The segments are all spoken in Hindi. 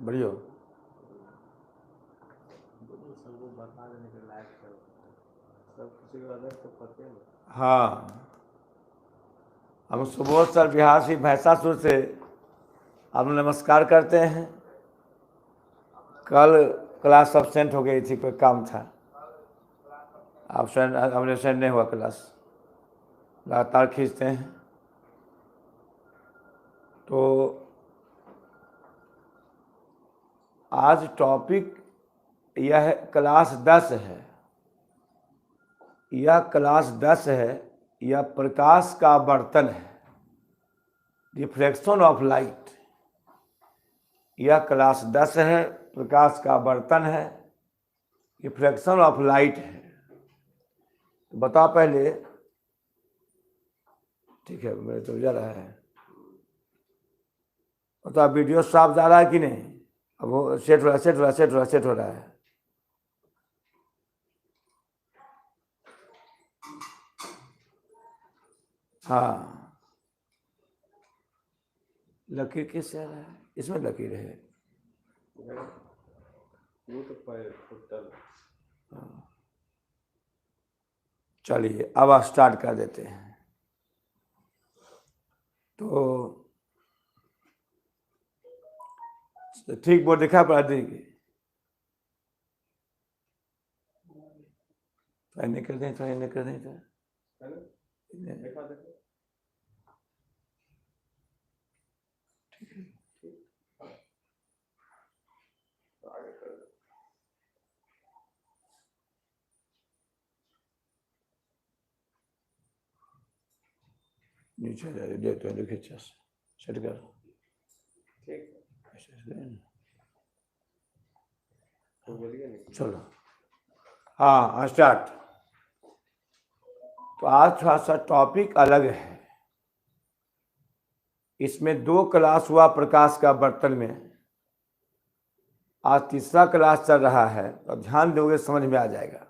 बढ़िया। सबको बता देने के लायक सब किसी को अलग तो पते नहीं। हाँ, हम सुबोध सर बिहार से भैंसासुर से आप नमस्कार करते हैं। कल क्लास एब्सेंट हो गई थी, कोई काम था, एब्सेंट नहीं हुआ क्लास, लगातार खींचते हैं। तो आज टॉपिक यह क्लास 10 है। यह क्लास 10 है, यह प्रकाश का बर्तन है, रिफ्लेक्शन ऑफ लाइट। यह क्लास 10 है, प्रकाश का बर्तन है, रिफ्लेक्शन ऑफ लाइट है। तो बता पहले, ठीक है, मेरे तो जा रहा है, बता वीडियो साफ जा रहा है कि नहीं? अब वो सेट हो रहा है। हाँ, लकीर किससे आ रहा है? इसमें लकीर है। वो तो टोटल। चलिए अब स्टार्ट कर देते हैं। तो ठीक बोर्ड दिखा पड़ा देंगे, निकल दें तो निकल दें तो नीचे जा दे तो देखिए सेट कर। ठीक तो बोलिए नहीं। चलो हाँ स्टार्ट। तो आज थोड़ा सा टॉपिक अलग है। इसमें 2 क्लास हुआ प्रकाश का बर्तन में, आज तीसरा क्लास चल रहा है। तो ध्यान दोगे समझ में आ जाएगा।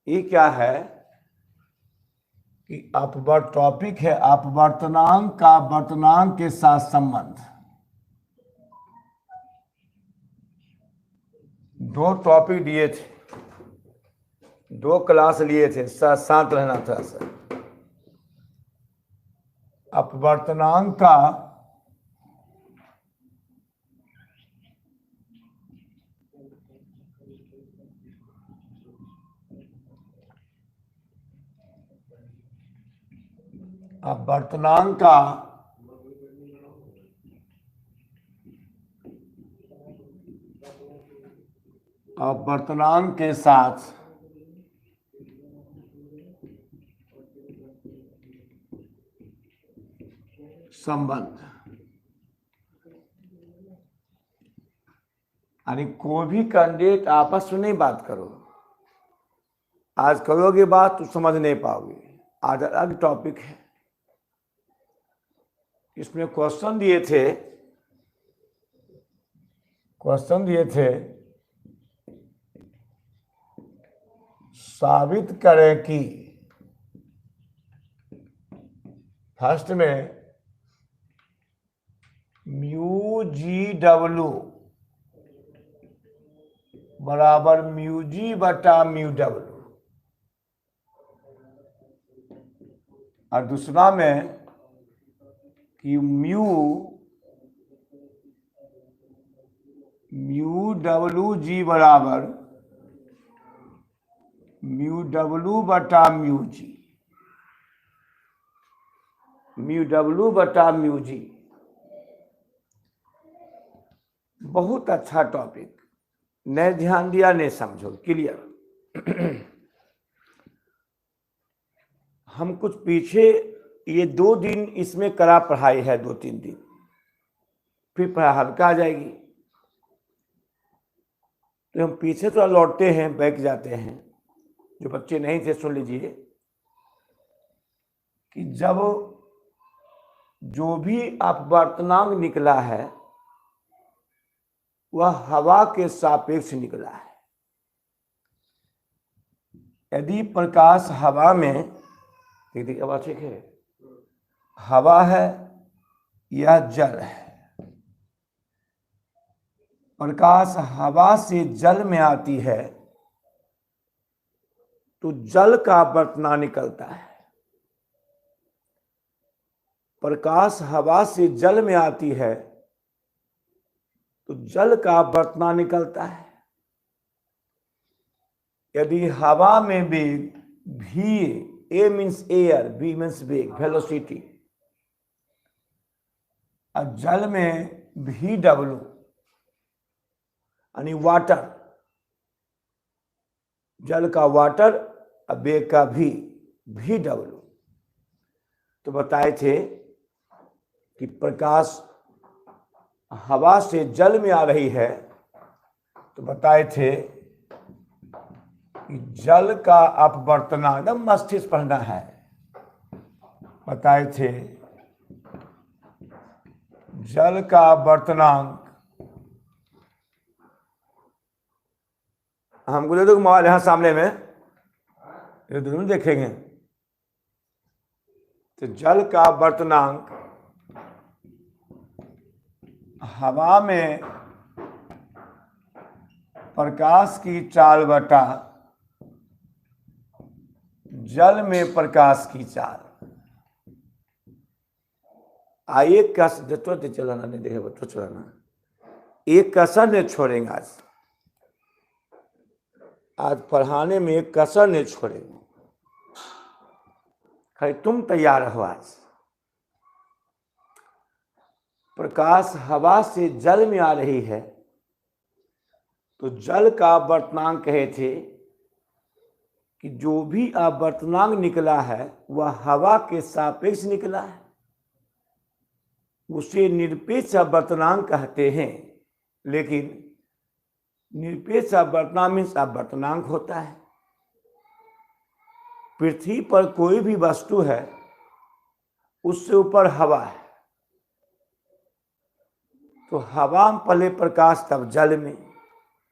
ये क्या है कि अपवर्त टॉपिक है, अपवर्तनांक का वर्तनांक के साथ संबंध। 2 टॉपिक दिए थे, 2 क्लास लिए थे, शांत रहना था सर। अपवर्तनांक का अपवर्तनांक का अपवर्तनांक के साथ संबंध। यानी कोई भी कैंडिडेट आपस में नहीं बात करो। आज करोगे बात तो समझ नहीं पाओगे। आज अलग टॉपिक है। इसमें क्वेश्चन दिए थे, साबित करें कि फर्स्ट में म्यू जी डब्लू बराबर म्यू जी बटा म्यू डब्लू, और दूसरा में कि म्यू डब्लू जी बराबर म्यू डब्लू बटा म्यू जी, म्यू डब्लू बटा म्यू जी। बहुत अच्छा टॉपिक, नहीं ध्यान दिया नहीं समझो, क्लियर। हम कुछ पीछे ये 2 दिन इसमें करा पढ़ाई है, 2-3 दिन, फिर पढ़ाई हल्का आ जाएगी। तो हम पीछे थोड़ा लौटते हैं, बैठ जाते हैं। जो बच्चे नहीं थे सुन लीजिए कि जब जो भी अपवर्तनांक निकला है वह हवा के सापेक्ष निकला है। यदि प्रकाश हवा में, ठीक आवाज ठीक है, हवा है, यह जल है, प्रकाश हवा से जल में आती है तो जल का बर्तना निकलता है। प्रकाश हवा से जल में आती है तो जल का बर्तना निकलता है। यदि हवा में वेग v, a means air, v means वेग, वेलोसिटी, और जल में vw यानी वाटर, जल का वाटर और वेग का vw, तो बताए थे कि प्रकाश हवा से जल में आ रही है, तो बताए थे कि जल का अपवर्तनांक, एकदम मस्तिष्क पढ़ना है, बताए थे जल का अपवर्तनांक, हमको दे दो मोबाइल यहाँ सामने में, ये दोनों देखेंगे। तो जल का अपवर्तनांक हवा में प्रकाश की चाल बटा जल में प्रकाश की चाल। आइए तुरंत चलाना नहीं देखे बच्चों, चलाना एक कसर नहीं छोड़ेंगे। आज पढ़ाने में एक कसर नहीं छोड़ेंगे, खाली तुम तैयार हो। आज प्रकाश हवा से जल में आ रही है तो जल का अपवर्तनांक कहे थे कि जो भी अपवर्तनांक निकला है वह हवा के सापेक्ष निकला है, उसे निरपेक्ष अपवर्तनांक कहते हैं। लेकिन निरपेक्ष अपवर्तनांक मीन्स अपवर्तनांक होता है। पृथ्वी पर कोई भी वस्तु है, उससे ऊपर हवा है, तो हवा में पहले प्रकाश, तब जल में,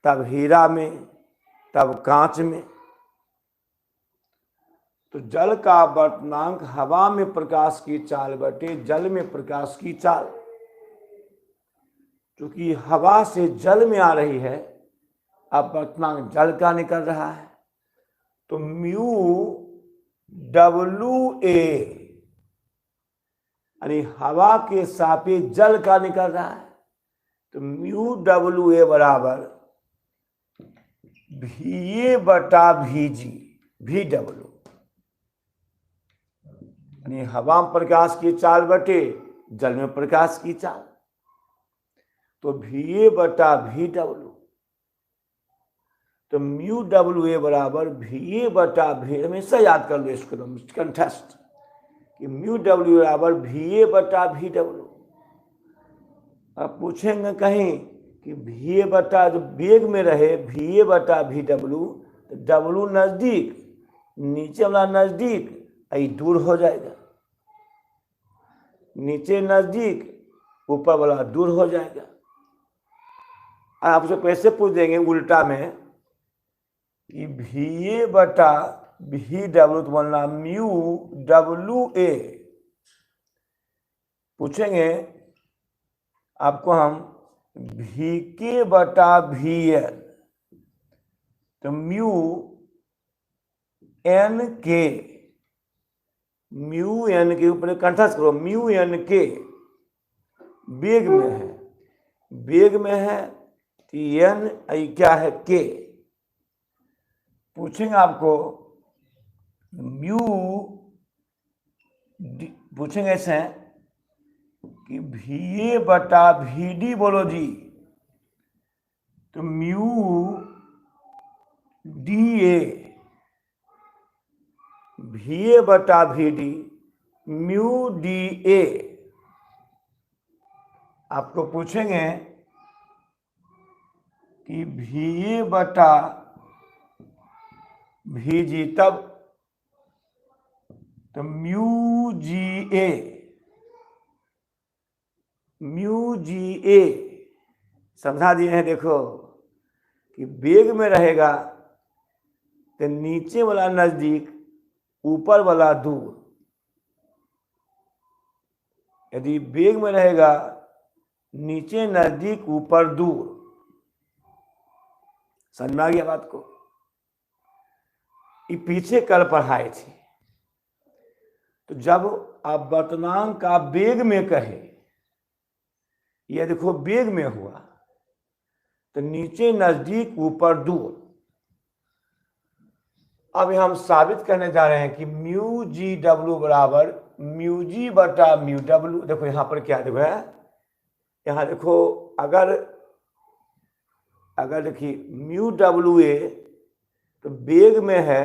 तब हीरा में, तब कांच में। तो जल का अपवर्तनांक हवा में प्रकाश की चाल बटे जल में प्रकाश की चाल। क्योंकि हवा से जल में आ रही है, अपवर्तनांक जल का निकल रहा है, तो म्यू डब्लू ए यानी हवा के सापेक्ष जल का निकल रहा है, तो म्यू डब्लू ए बराबर भी ए बटा भी जी, भी डब्लू यानी हवा में प्रकाश की चाल बटे जल में प्रकाश की चाल, तो भी ए बटा भी डब्लू। तो म्यू डब्लू ए बराबर भी ए बटा भी, हमेशा याद कर लो इसको कंठस्थ, कि म्यू डब्ल्यू बराबर भी ए बटा भी डब्लू। अब पूछेंगे कहीं कि भी ए बटा, जो वेग में रहे भी ए बटा भी डब्लू, तो डब्लू नजदीक, नीचे वाला नजदीक, आई दूर हो जाएगा, नीचे नजदीक, ऊपर वाला दूर हो जाएगा। आपसे कैसे पूछ देंगे उल्टा में कि भी ए बटा भी डब्लू, तो बोलना म्यू डब्लू ए। पूछेंगे आपको हम भी के बटा भी एल, तो म्यू एन के, म्यू एन के ऊपर कंठस्थ करो, म्यू एन के वेग में है, वेग में है तो एन क्या है के। पूछेंगे आपको म्यू, पूछेंगे ऐसे कि भी ए बटा भी डी बोलो जी, तो म्यू डी ए, भी ए बटा भी डी, म्यू डी ए। आपको पूछेंगे कि भी ए बटा भी जी, तब तो म्यू जी ए, म्यू जी ए समझा दिए हैं। देखो कि वेग में रहेगा तो नीचे वाला नजदीक, ऊपर वाला दूर। यदि वेग में रहेगा नीचे नजदीक ऊपर दूर, समझ में आ गया बात को? ये पीछे कल पढ़ाए थे। तो जब आप वर्तमान का वेग में कहे, ये देखो वेग में हुआ तो नीचे नजदीक ऊपर दूर। अब हम साबित करने जा रहे हैं कि म्यू जी डब्ल्यू बराबर म्यू जी बटा म्यू डब्ल्यू। देखो यहाँ पर क्या देखो है, यहाँ देखो अगर देखिए म्यू डब्ल्यू ए तो वेग में है,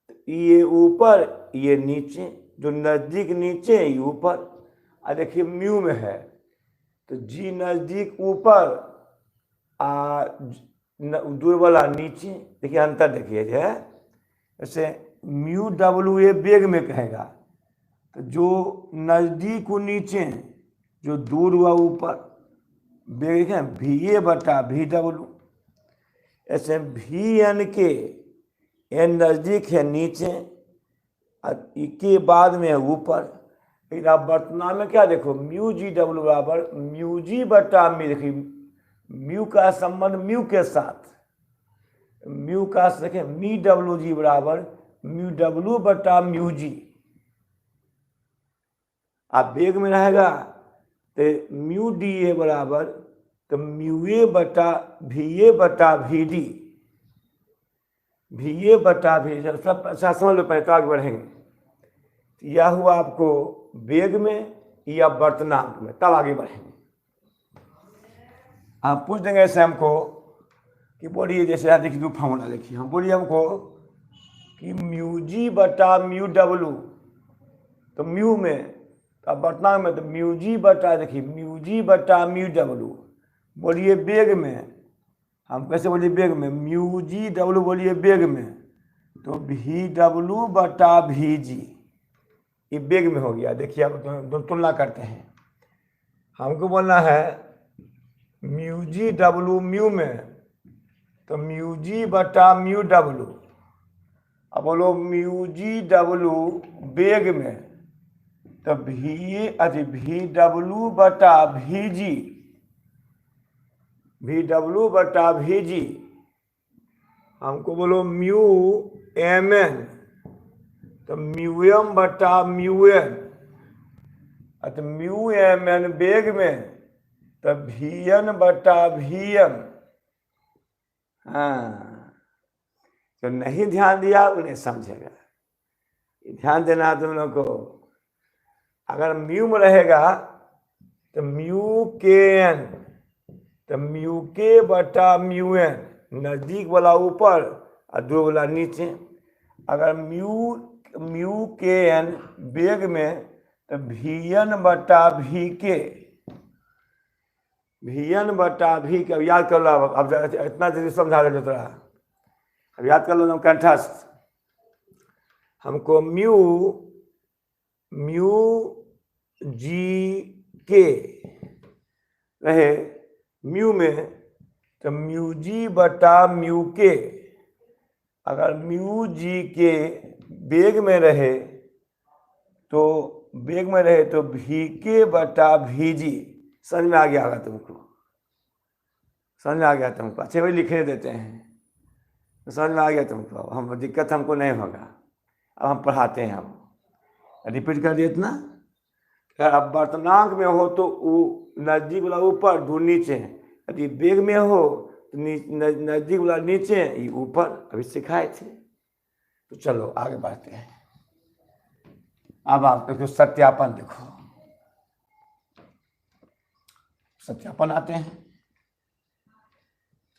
तो ये ऊपर ये नीचे, जो नजदीक नीचे ये ऊपर। और देखिए म्यू में है तो जी नजदीक ऊपर दूर वाला नीचे। देखिए अंतर देखिए जो है, जैसे म्यू डब्ल्यू ए वेग में कहेगा तो जो नजदीक वो नीचे, जो दूर हुआ ऊपर। वेग है भी ए बटा भी डब्ल्यू। ऐसे भी एन के एन नजदीक है नीचे और के बाद में है ऊपर। लेकिन आप वर्तमान में क्या देखो, म्यू जी डब्ल्यू बराबर म्यू जी बटा म्यू। देखिए म्यू का संबंध म्यू के साथ, म्यू का देखें मी डब्ल्यू जी बराबर म्यू डब्ल्यू बटा म्यू जी। आप वेग में रहेगा तो म्यू डी ए बराबर तो म्यू ए बटा भी डी। भी ए बटा भी, सब अच्छा समझ लो पहले तो आगे बढ़ेंगे। यह हुआ आपको वेग में या वर्तनांक में, तब आगे बढ़ेंगे। आप पूछ देंगे ऐसे हमको कि बोलिए, जैसे देखिए दो फॉर्मूला लिखिए, हम बोलिए हमको कि म्यू जी बटा म्यू डब्ल्यू, तो म्यू में तो अब वर्तमान में तो म्यू जी बटा, देखिए म्यू जी बटा म्यू डब्ल्यू। बोलिए वेग में, हम कैसे बोलिए वेग में, म्यू जी डब्ल्यू बोलिए वेग में तो भी डब्ल्यू बटा भी जी, ये वेग में हो गया। देखिए अब दोनों तुलना करते हैं। हमको बोलना है म्यू जी डब्ल्यू म्यू में तो म्यू जी बटा म्यू डब्ल्यू। अब बोलो म्यू जी डब्ल्यू वेग में तो भी डब्ल्यू बटा भी जी, भी डब्ल्यू बटा भी जी। हमको बोलो म्यू एम एन तो म्यू एम बटा म्यू एन। तो म्यू एम एन वेग में तो भी एन बटा भी एम। हाँ, तो नहीं ध्यान दिया उन्हें समझेगा। ध्यान देना तुम लोग को। अगर म्यू में रहेगा तो म्यू के एन तो म्यू के बटा म्यू एन, नजदीक वाला ऊपर और दूर वाला नीचे। अगर म्यू के एन वेग में तो भी एन बटा भी के, भी एन बटा भी के। अब याद कर लो, अब इतना जल्दी समझा रहे थोड़ा, अब याद कर लो कंठस्थ। हमको म्यू जी के रहे म्यू में तो म्यू जी बटा म्यू के। अगर म्यू जी के वेग में रहे तो भी के बटा भी जी। समझ में आ गया होगा तुमको? समझ में आ गया तुमको? अच्छे भाई लिखे देते हैं तो समझ में आ गया तुमको। हम दिक्कत हमको नहीं होगा। अब हम पढ़ाते हैं, हम रिपीट कर दिए इतना। अब वर्तनांक में हो तो नजदीक वाला ऊपर, दूर नीचे। यदि वेग में हो तो नजदीक वाला नीचे, ये ऊपर। अभी सिखाए थे। तो चलो आगे बढ़ते हैं। अब आप देखो सत्यापन, देखो सत्यापन आते हैं।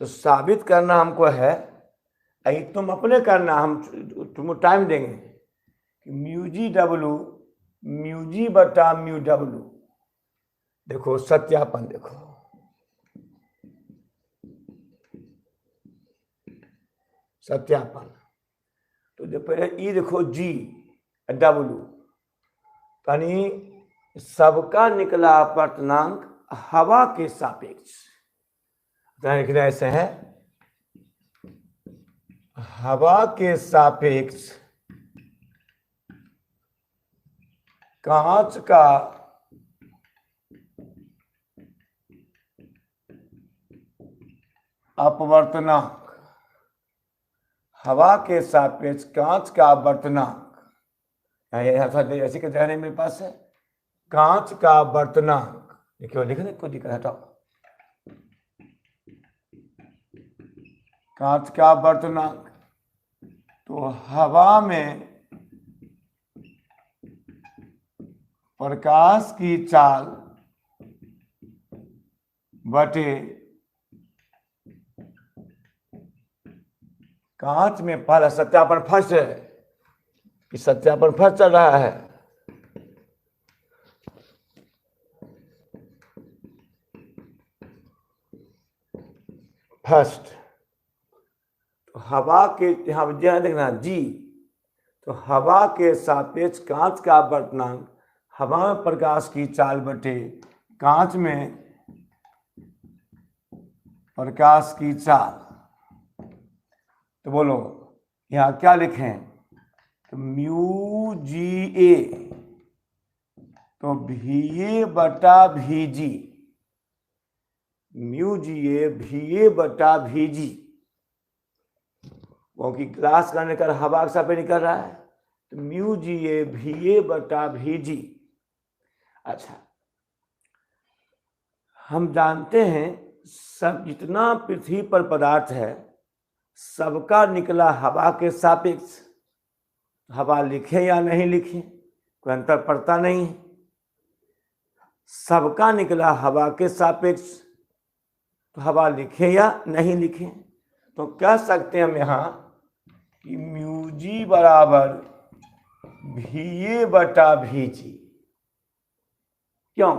तो साबित करना हमको है, अभी तुम अपने करना, हम तुमको टाइम देंगे कि mu G W mu G बटा म्यू डब्ल्यू। देखो सत्यापन, देखो सत्यापन। तो जो पहले ई देखो जी डब्ल्यू, यानी सबका निकला अपवर्तनांक हवा के सापेक्ष। लिखना ऐसे है, हवा के सापेक्ष कांच का अपवर्तनांक, हवा के सापेक्ष कांच का अपवर्तनांक, ऐसे के जगह नहीं मेरे पास है, कांच का अपवर्तनांक देखिए लिखने को दिक्कत हटाओ, कांच का अपवर्तनांक, तो हवा में प्रकाश की चाल बटे कांच में, पहला सत्यापन फर्स्ट है कि सत्यापन फर्स्ट चल रहा है, फर्स्ट, तो हवा के यहां देखना जी, तो हवा के सापेक्ष कांच का अपवर्तनांक, हवा में प्रकाश की चाल बटे कांच में प्रकाश की चाल, तो बोलो यहां क्या लिखें, तो म्यू जी ए, तो भी ए बटा भी जी, म्यू जी ए भी ए बटा भी जी, क्योंकि ग्लास का निकल हवा के सापेक्ष निकल रहा है, तो म्यू जी ए भी ए बटा भी जी। अच्छा, हम जानते हैं सब जितना पृथ्वी पर पदार्थ है सबका निकला हवा के सापेक्ष, हवा लिखे या नहीं लिखे कोई अंतर पड़ता नहीं है, सबका निकला हवा के सापेक्ष, तो हवा लिखे या नहीं लिखे, तो कह सकते हैं हम यहाँ कि म्यू जी बराबर भी ए बटा भी जी। क्यों,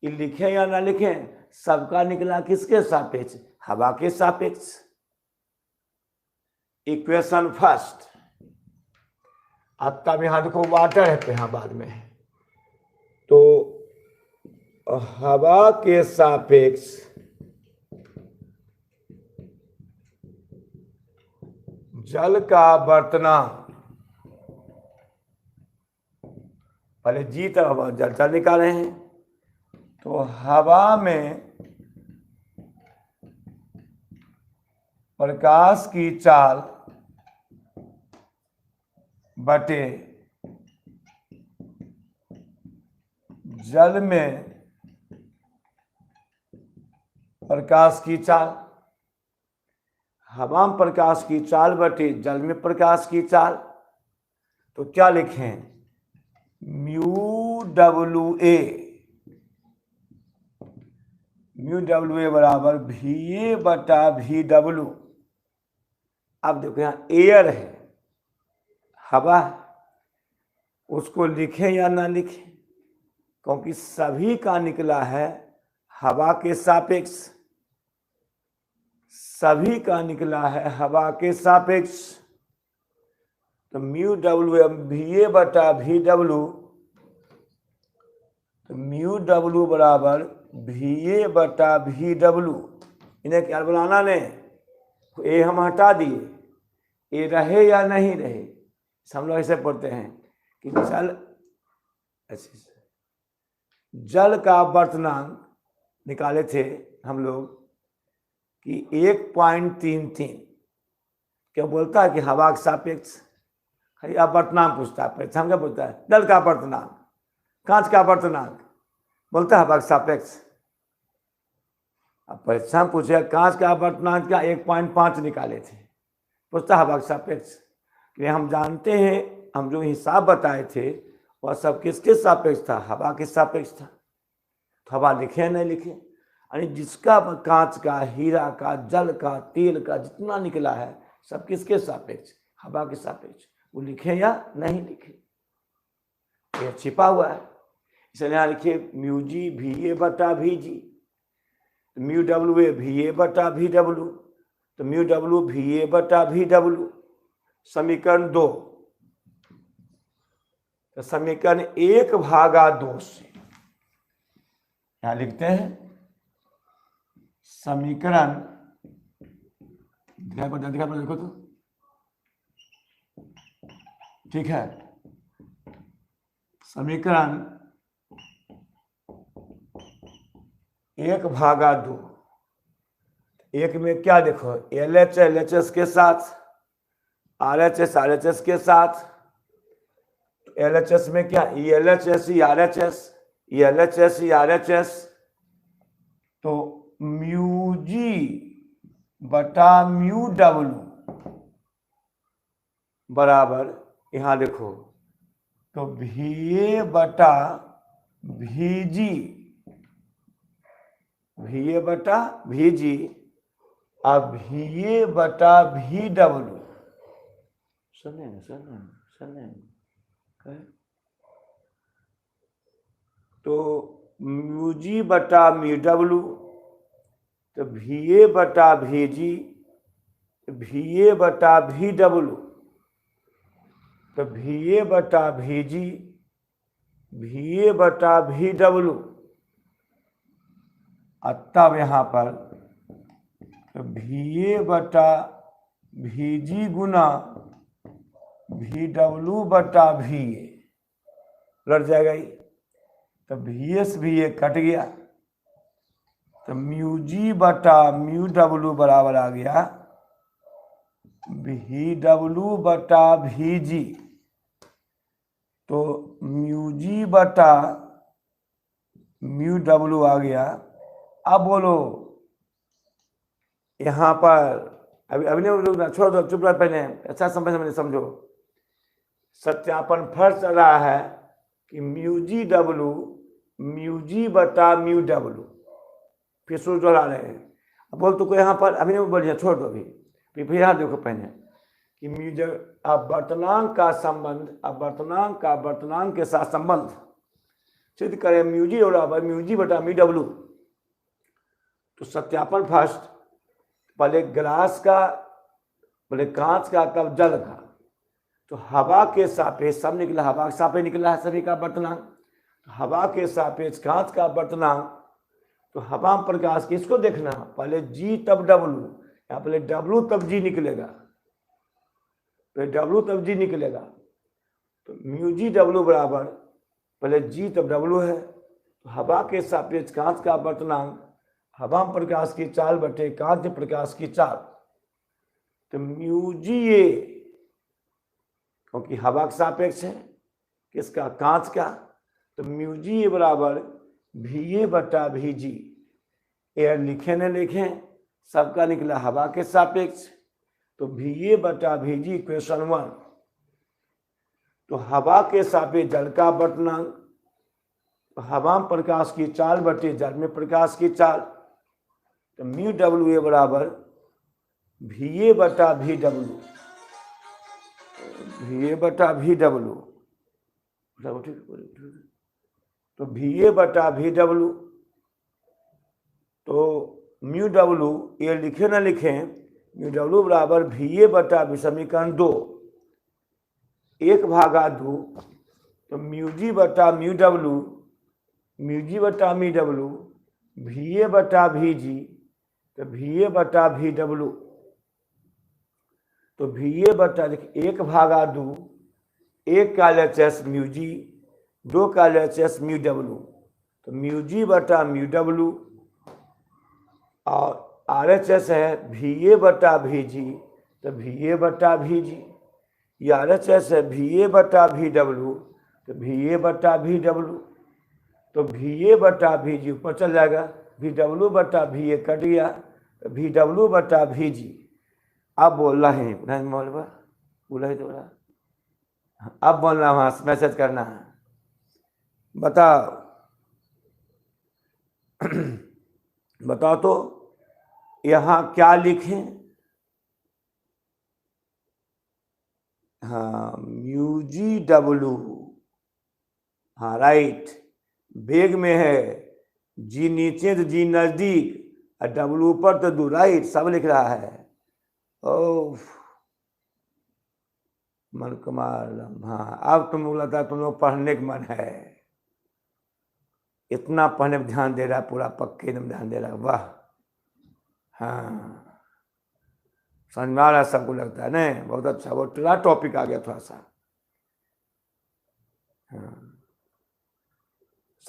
ये लिखे या ना लिखे, सबका निकला किसके सापेक्ष, हवा के सापेक्ष। इक्वेशन फर्स्ट, अब तब यहां देखो वाटर है तो यहां बाद में है, तो हवा के सापेक्ष जल का अपवर्तनांक, पहले जी तब जल जल निकाले हैं, तो हवा में प्रकाश की चाल बटे जल में प्रकाश की चाल, हवा में प्रकाश की चाल बटे जल में प्रकाश की चाल, तो क्या लिखें, mu W A, mu W A बराबर भी ए बटा भी डब्ल्यू। अब देखो यहाँ एयर है, हवा है, उसको लिखें या ना लिखें, क्योंकि सभी का निकला है हवा के सापेक्ष, सभी का निकला है हवा के सापेक्ष, तो म्यू डब्ल्यू भी ए बटा भी डब्ल्यू, तो म्यू डब्ल्यू बराबर भी ए बटा भी डब्ल्यू। इन्हें क्या बनाना ने, ए हम हटा दिए, ए रहे या नहीं रहे, हम लोग ऐसे पढ़ते हैं कि जल का अपवर्तनांक निकाले थे हम लोग कि 1.33, क्या बोलता है कि हवा के सापेक्ष, अपवर्तनांक पूछता है, हम क्या बोलता है, जल का अपवर्तनांक, कांच का अपवर्तनांक बोलता है हवा के सापेक्ष। अब परीक्षा में पूछेगा कांच का अपवर्तनांक क्या, 1.5 निकाले थे, पूछता हवा के सापेक्ष, हम जानते हैं हम जो हिसाब बताए थे वह सब किसके सापेक्ष था, हवा के सापेक्ष था, तो हवा लिखे नहीं लिखे, यानी जिसका कांच का, हीरा का, जल का, तेल का जितना निकला है सब किसके सापेक्ष, हवा के सापेक्ष, वो लिखे या नहीं लिखे, ये छिपा हुआ है, इसलिए यहाँ लिखिए म्यू जी भी ए बटा भी जी, म्यू डब्ल्यू ए भी ए बटा भी डब्ल्यू, तो म्यू डब्ल्यू भी ए बटा भी डब्ल्यू। समीकरण 2, तो समीकरण 1/2 से यहां लिखते हैं, समीकरण दिखा देखो तो ठीक है, समीकरण 1/2, एक में क्या देखो, LH LHS के साथ, RHS RHS के साथ, LHS में क्या, LHS RHS, LHS RHS, तो म्यू जी बटा म्यू डब्लू बराबर, यहां देखो, तो VA बटा VG, VA बटा VG अब VA बटा VW, सुने तो म्यू जी बटा म्यू डब्लू, तो VA बटा VG, VA बटा VW, तो VA बटा VG, VA बटा VW, तब यहाँ पर तो VA बटा VG गुना VW बटा VA लड़ जाएगा ये, तो VS VA कट गया, तो म्यू जी बटा म्यू डब्लू बराबर आ गया VW बटा VG, तो म्यू जी बटा म्यू डब्लू आ गया। अब बोलो यहाँ पर, अभी नहीं, छोड़ दो, चुप रह, पहले अच्छा समझो। सत्यापन फर्ज चल रहा है कि mu G W mu G बटा म्यू डब्लू, फिर सूत्र दोहरा रहे हैं। अब बोल तो कोई यहाँ पर अभी नहीं बोलिए, छोड़ दो अभी, फिर यहाँ देखो पहले कि म्यू जब अपवर्तनांक का संबंध, अपवर्तनांक का वर्तनांक के साथ संबंध सिद्ध करें म्यू जी बराबर म्यू जी बटा म्यू डब्लू, तो सत्यापन फर्स्ट, पहले ग्लास का, पहले कांच का, तब जल का, तो हवा के सापेक्ष सब निकला, हवा के सापेक्ष निकला है सभी का वर्तनांक, तो हवा के सापेक्ष कांच का वर्तनांक, तो हवा में प्रकाश किसको देखना, पहले G तब W, या पहले W तब G निकलेगा, पहले W तब G निकलेगा, तो म्यू जी डब्लू बराबर पहले G तब W है, तो हवा के सापेक्ष कांच का वर्तनांक, हवा में प्रकाश की चाल बटे कांच में प्रकाश की चाल, तो म्यू जी ए, क्योंकि हवा के सापेक्ष है किसका, कांच का, तो म्यू जी ए बराबर VA बटा VG, एयर लिखे न लिखें, सबका निकला हवा के सापेक्ष, तो VA बटा VG इक्वेशन 1, तो हवा के सापेक्ष जल का वर्तनांक, तो हवा में प्रकाश की चाल बटे जल में प्रकाश की चाल, तो म्यू डब्ल्यू ए बराबर VA बटा VW, VA बटा VW, तो VA बटा VW, तो म्यू डब्लू ये लिखे ना लिखें, म्यू डब्लू बराबर VA बटा समीकरण 2 1/2, तो म्यू जी बटा म्यू डब्लू, म्यू जी बटा म्यू डब्लू, VA बटा VG, तो VA बटा VW, तो VA बटा 1/2, 1 का LHS म्यू जी, 2 का LHS म्यू डब्लू, तो म्यू जी बटा म्यू डब्लू, और RHS है VA बटा VG, तो VA बटा VG, ये RHS है VA बटा VW, तो VA बटा VW, तो VA बटा VG ऊपर चल जाएगा, VW बटा VA कट गया, तो VW बटा VG। अब बोल रहे हैं बोला ही तो बोला, अब बोलना, वहां मैसेज करना है, बताओ बताओ तो यहां क्या लिखें, हाँ म्यू जी डब्लू, हाँ राइट, बेग में है, जी नीचे तो जी नजदीक, और डब्लू ऊपर तो दूर, राइट, सब लिख रहा है। ओ मन कुमार, हाँ अब तुम बोला था तुम लोग पढ़ने का मन है, इतना पढ़ने पर ध्यान दे रहा है, पूरा पक्के एकदम ध्यान दे रहा है, वाह, हाँ समझ में आ रहा है सबको, लगता है नहीं, बहुत अच्छा, वो टला टॉपिक आ गया थोड़ा सा, हाँ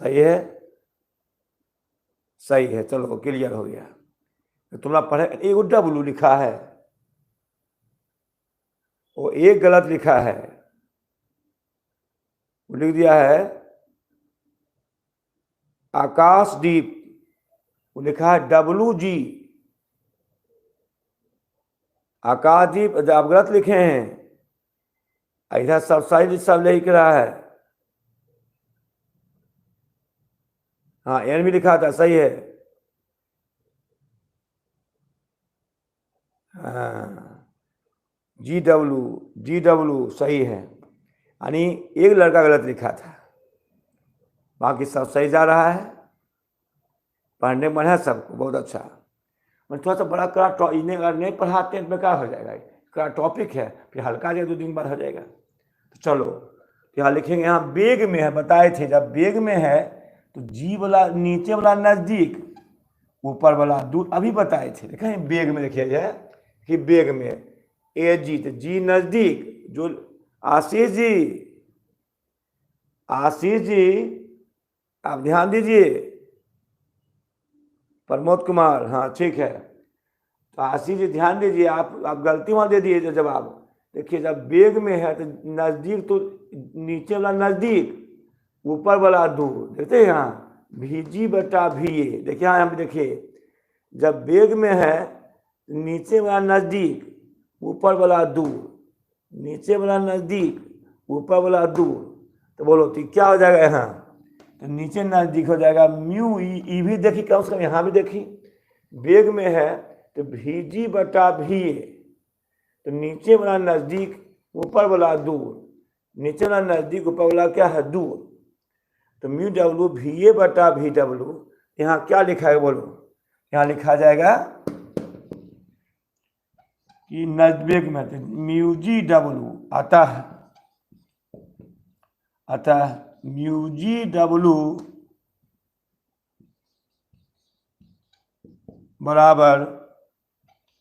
सही है, सही है, चलो क्लियर हो गया। तो तुम्हारा पढ़े एक डब्लू लिखा है, वो एक गलत लिखा है, वो लिख दिया है आकाशदीप, वो लिखा है WG। आकाशदीप आप गलत लिखे हैं, इधर सब सही सब लिख रहा है। हाँ एन भी लिखा था, सही है। हाँ GW सही है, यानी एक लड़का गलत लिखा था, बाकी सब सही जा रहा है। पढ़ने में है सबको बहुत अच्छा। मैं थोड़ा सा बड़ा कड़ा इन्हें अगर नहीं पढ़ाते हैं तो बेकार हो जाएगा, कड़ा टॉपिक है, फिर हल्का जाए 2 दिन बाद हो जाएगा। तो चलो यहाँ लिखेंगे, यहाँ बेग में है, बताए थे जब बेग में है तो जी वाला नीचे वाला नज़दीक, ऊपर वाला दूर, अभी बताए थे। देखें बेग में लिखे जाए कि बेग में AG, तो जी नज़दीक, जो आशीष जी आप ध्यान दीजिए, प्रमोद कुमार, हाँ ठीक है। तो आशीष जी ध्यान दीजिए, आप गलती वहाँ दे दिए जवाब। देखिए जब बेग में है तो नज़दीक, तो नीचे वाला नज़दीक, ऊपर वाला दूर। देखते हैं यहाँ VG बटा VA, देखिए यहाँ हम देखिए जब बेग में है नीचे वाला नज़दीक, ऊपर वाला दूर, नीचे वाला नज़दीक, ऊपर वाला दूर। तो बोलो तो क्या हो जाएगा यहाँ, तो नीचे नज़दीक हो जाएगा म्यू ई भी देखी, कम से कम यहाँ भी देखी। बेग में है तो VG बटा VA, तो नीचे वाला नज़दीक, ऊपर वाला दूर, नीचे वाला नज़दीक, ऊपर वाला क्या है दूर। तो म्यू W VA बटा VW, यहाँ क्या लिखा है बोलो, यहाँ लिखा जाएगा कि नज़दीक में तो म्यू GW अतः म्यू GW बराबर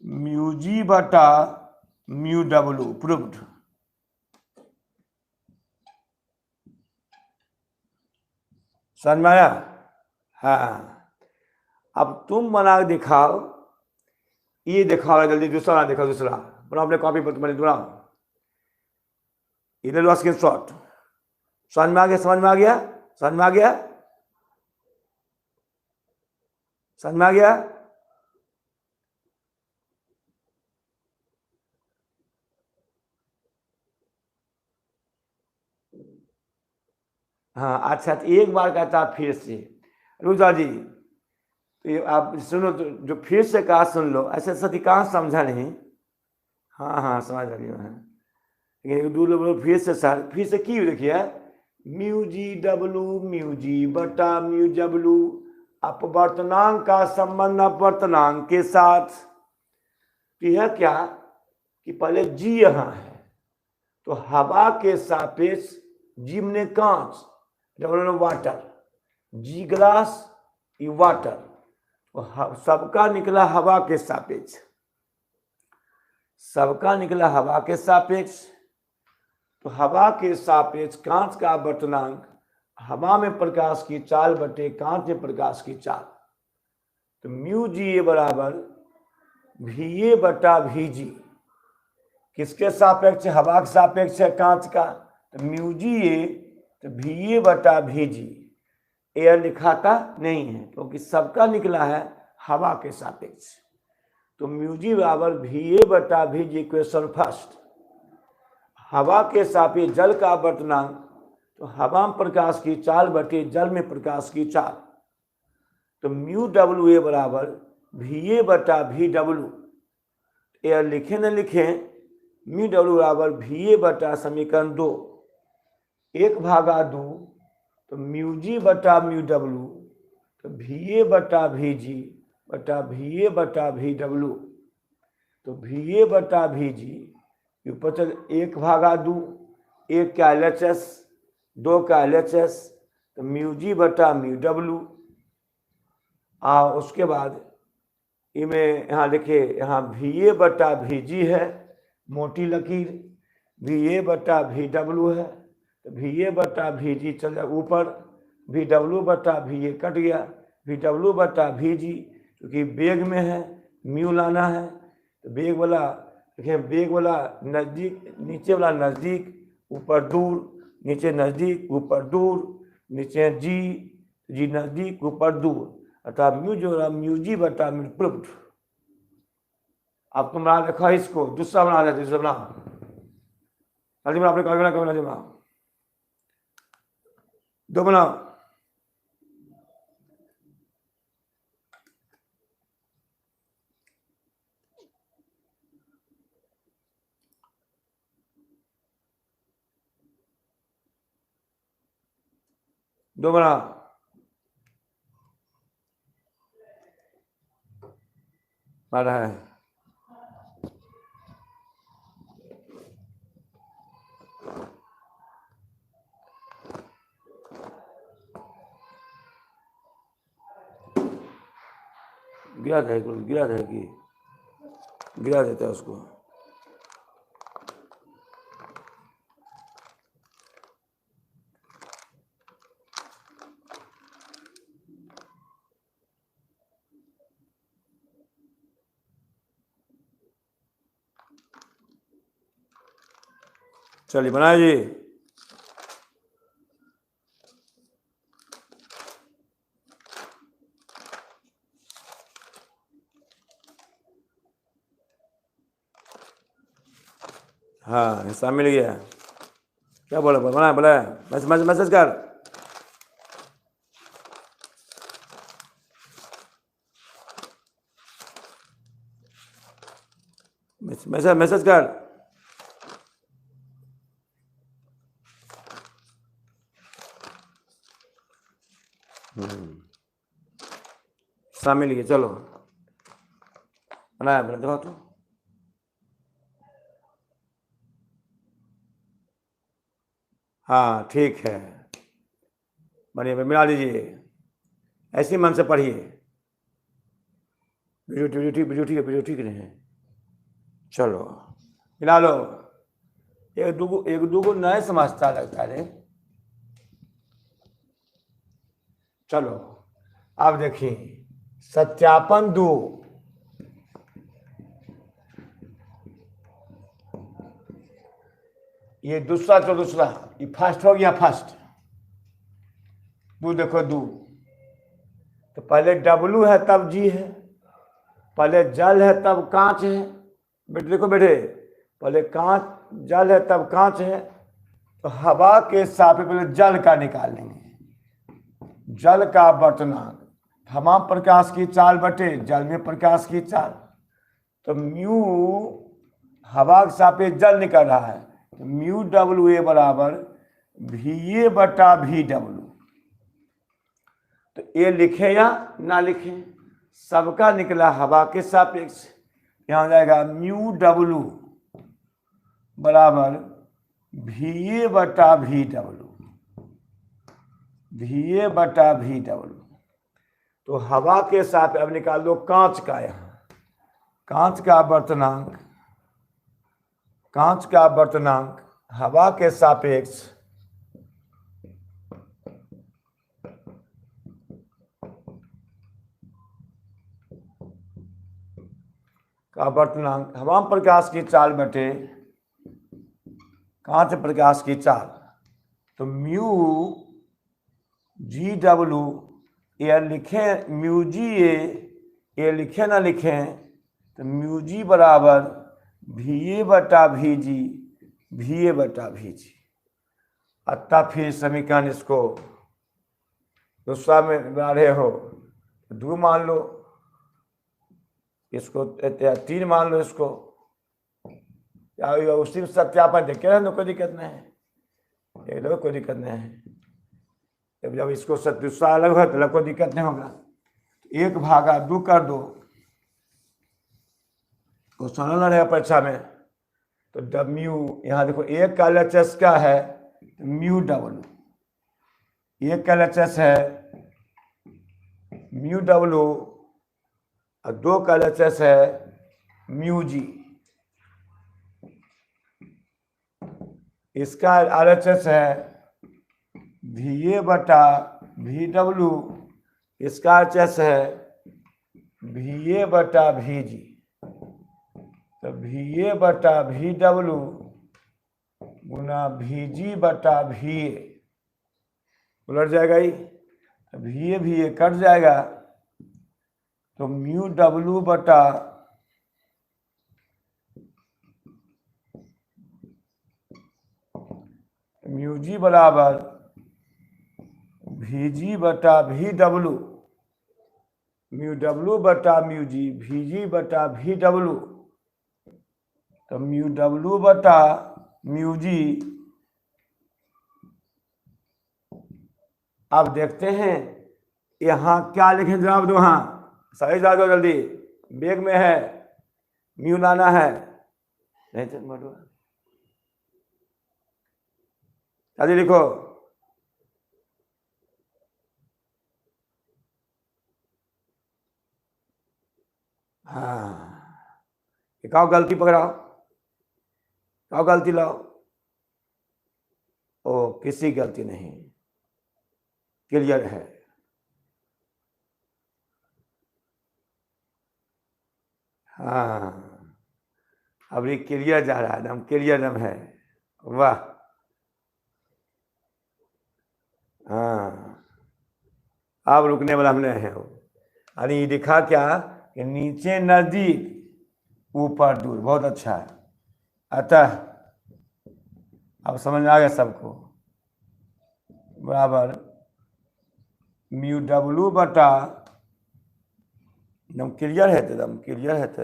म्यू G बटा म्यू W, प्रूव्ड। समझ में आया? हाँ अब तुम बना के दिखाओ, ये दिखाओ जल्दी, दूसरा देखो, दूसरा बनाओ अपने कॉपी पर, तुम्हारे बनाओ, इधर लो स्क्रीन शॉट। समझ में आ गया? समझ में आ गया? समझ में आ गया? समझ में आ गया? हाँ अच्छा, तो एक बार कहता फिर से, रुजा जी तो ये आप सुनो, तो जो फिर से कहा सुन लो, ऐसे सती कहाँ समझा नहीं। हाँ हाँ समझ रही हूँ, लेकिन 2 लोग फिर से सर, फिर से की देखिए म्यू G बटा म्यू W, अपवर्तनांक का संबंध अपवर्तनांक के साथ। यह क्या कि पहले G यहाँ है, तो हवा के सापेक्ष G ने कांच, वाटर, G ग्लास, ये वाटर, सबका निकला हवा के सापेक्ष, सबका निकला हवा के सापेक्ष। तो हवा के सापेक्ष कांच का अपवर्तनांक, हवा में प्रकाश की चाल बटे कांच में प्रकाश की चाल। तो म्यू GA बराबर VA बटा VG, किसके सापेक्ष? हवा के सापेक्ष है कांच का, तो म्यू GA तो VA बटा VG। एयर लिखाता नहीं है क्योंकि सबका निकला है हवा के सापेक्ष। तो म्यू G बराबर VA बटा VG। इक्वेशन फर्स्ट, हवा के सापेक्ष जल का अपवर्तनांक, तो हवा में प्रकाश की चाल बटे जल में प्रकाश की चाल। तो म्यू WA बराबर VA बटा VW। एयर लिखे न लिखें, म्यू W बराबर VA बटा समीकरण 2, 1/2, तो म्यू G बटा म्यू W, तो VA बटा VG बटा VA बटा VW। तो VA बटा VG ऊपर चल 1/2, 1 का LHS, 2 का LHS, तो म्यू G बटा म्यू W। उसके बाद इमें यहाँ देखिए, यहाँ VA बटा VG है, मोटी लकीर, VA बटा VW है, तो VA बटा VG चल जाए ऊपर, VW बटा VA कट गया, VW बटा VG, क्योंकि बेग में है म्यू लाना है तो वेग वाला, देखिए वेग वाला नज़दीक, नीचे वाला नज़दीक, ऊपर दूर, नीचे नज़दीक ऊपर दूर, नीचे जी, जी नज़दीक ऊपर दूर, अर्थात म्यू जो रहा म्यू जी बटा म्यू प्रूव्ड। अब तुम बना देखो इसको, दूसरा बना देते, दूसरा बना जल्दी बना, आपने कभी ना जमा दो बनाओ। दो बना, आ रहा है गिरा दे, गिरा दे कि गिरा देता है उसको। चलिए बनाए जी। हाँ हिस्सा मिल गया। क्या बोला, बना बोला मैसेज कर। मैसेज कर। शामिल, चलो बनाया बना, देखो तो हाँ ठीक है, बढ़िया, मिला लीजिए, ऐसे मन से पढ़िए। वीडियो ठीक नहीं है, चलो मिला लो। एक दूगो नए समझता लगता है। चलो अब देखिए सत्यापन 2, ये दूसरा, तो दूसरा ये फर्स्ट हो गया, फर्स्ट दो, देखो दो, तो पहले डब्लू है तब जी है, पहले जल है तब कांच है। बेटे देखो बेटे, पहले कांच, जल है तब कांच है, तो हवा के सापेक्ष पहले जल का निकाल लेंगे। जल का वर्तनांक, हवा प्रकाश की चाल बटे जल में प्रकाश की चाल, तो म्यू हवा के सापेक्ष जल निकल रहा है, तो म्यू डब्ल्यू ए बराबर वी ए बटा वी डब्ल्यू। तो ए लिखे या ना लिखे, सबका निकला हवा के सापेक्ष, यहाँ जाएगा म्यू डब्ल्यू बराबर वी ए बटा वी डब्ल्यू, वी ए बटा वी डब्ल्यू। तो हवा के साथ अब निकाल दो कांच का, यहाँ कांच का वर्तनांक, कांच का वर्तनांक हवा के सापेक्ष का वर्तनांक हवा प्रकाश की चाल बटे कांच प्रकाश की चाल, तो म्यू जी डब्ल्यू, ये लिखें म्यू जी ए लिखें ना लिखें, तो म्यू जी बराबर वी ए बटा वी जी, वी ए बटा वी जी। अतः फिर समीकरण इसको दूसरा में बना रहे हो, दो मान लो, इसको 3 मान लो, इसको या उसी में सत्यापन देखे रहने, कोई दिक्कत नहीं है, एक कोई दिक्कत नहीं है। जब इसको दूसरा अलग है तो कोई दिक्कत नहीं होगा। 1/2 कर दो, क्वेश्चन ना रहेगा परीक्षा में, तो डब्ल्यू, यहाँ देखो एक का LHS क्या है, म्यू डब्ल्यू, एक का LHS है म्यू डब्ल्यू, और 2 का LHS है म्यू जी। इसका RHS है वी ए बटा वी डब्ल्यू, इसका RHS है वी ए बटा वी जी, तो वी ए बटा वी डब्लू गुना वी जी बटा वी ए, उलट जाएगा ही, वी ए कट जाएगा, तो म्यू डब्लू बटा म्यू जी बराबर वी जी बटा वी डब्लू, म्यू डब्लू बटा म्यू जी, वी जी बटा वी डब्लू, तो म्यू डब्लू बटा म्यू जी। अब देखते हैं यहाँ क्या लिखें, जवाब दो, हाँ सही जवाब दो जल्दी, बेग में है, म्यू लाना है, नहीं तो मरो, जल्दी लिखो। हाँ, एक गलती पकड़ाओ, क्या गलती लाओ, ओ किसी गलती नहीं, क्लियर है। हाँ, अब ये क्लियर जा रहा है, एकदम क्लियर नम है, वाह। हाँ, अब रुकने वाला हमने है वो, यानी दिखा क्या कि नीचे नजदीक ऊपर दूर, बहुत अच्छा है। अतः अब समझ में आ गया सबको, बराबर म्यू डब्लू बटा, एकदम क्लियर है, एकदम क्लियर है, तो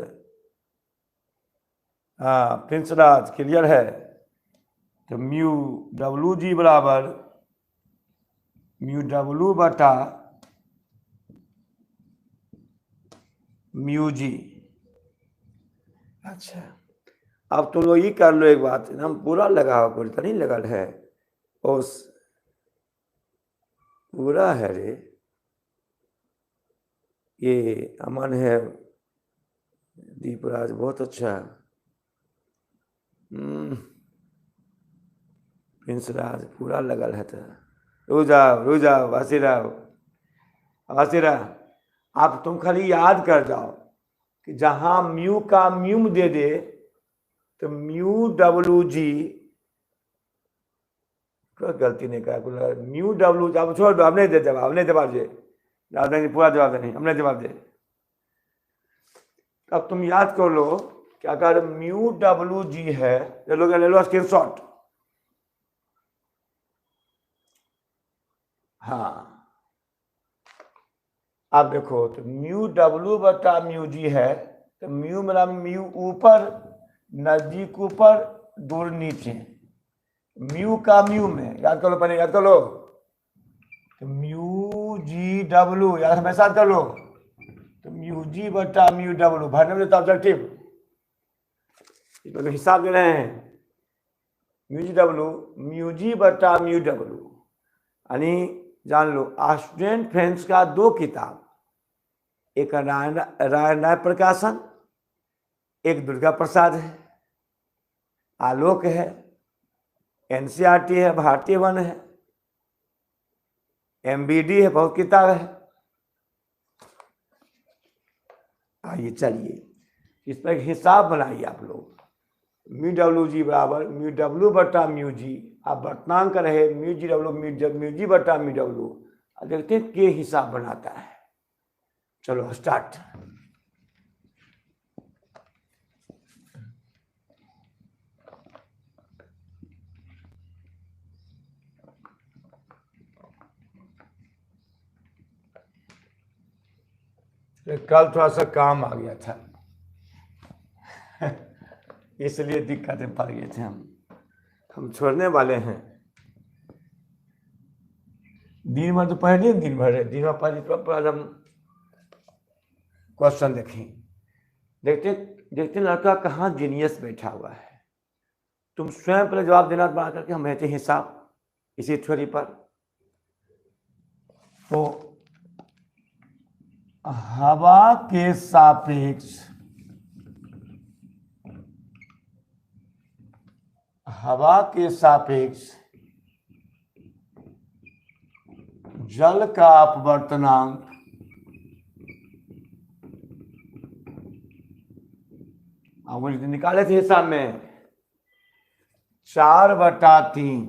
हाँ प्रिंस राज क्लियर है, तो म्यू डब्लू जी बराबर म्यू डब्लू बटा म्यू जी। अच्छा, अब तुम लोग ये कर लो एक बात, एकदम पूरा लगा हो, पूरी तो नहीं लगल है, उस पूरा है रे, ये अमन है, दीपराज बहुत अच्छा है, प्रिंस राज पूरा लगल है, तो रुक जाओ वासिरा, आप तुम खाली याद कर जाओ कि जहां म्यू का म्यूम दे दे तो म्यू डब्लू जी, कोई गलती नहीं करा, म्यू डब्लू, अब छोड़ दो, अब नहीं दे जवाब, नहीं जवाब दे, जवाब देंगे पूरा जवाब देंगे, हमने जवाब दे। अब तुम याद कर लो कि अगर म्यू डब्लू जी है, ले लो स्क्रीनशॉट, हाँ आप देखो, तो म्यू डब्लू बटा म्यू जी है, तो म्यू मेरा म्यू ऊपर, नजदीक ऊपर, दूर नीचे, म्यू का म्यू में याद कर लो, पहले याद कर लो, तो म्यू जी डब्लू याद हमेशा याद कर लो, तो म्यू जी बटा म्यू डब्लू, भरने में देता ऑब्जेक्टिव, तो हिसाब दे रहे हैं, म्यू जी बटा म्यू डब्लू, यानी जान लो स्टूडेंट फ्रेंड्स का 2 किताब, एक राय प्रकाशन, एक दुर्गा प्रसाद है, आलोक है, एनसीईआरटी है, भारतीय वन है, एमबीडी है, बहुत किताब है। आइए चलिए इस पर एक हिसाब बनाइए आप लोग, म्यू डब्लू जी बराबर म्यू डब्लू बटा म्यू जी, आप वर्तमान का रहे mu G W mu G बटा म्यू डब्लू, देखते हैं के हिसाब बनाता है। चलो स्टार्ट। कल थोड़ा सा काम आ गया था इसलिए दिक्कतें पड़ गए थे, हम छोड़ने वाले हैं। दिन भर तो पहले दिन भर पहले तो हम क्वेश्चन देखें, देखते लड़का कहाँ जीनियस बैठा हुआ है, तुम स्वयं पहले जवाब देना बना करके हम रहते हिसाब इसी थ्योरी पर। तो हवा के सापेक्ष जल का अपवर्तनांक वो निकाले थे हिसाब में 4/3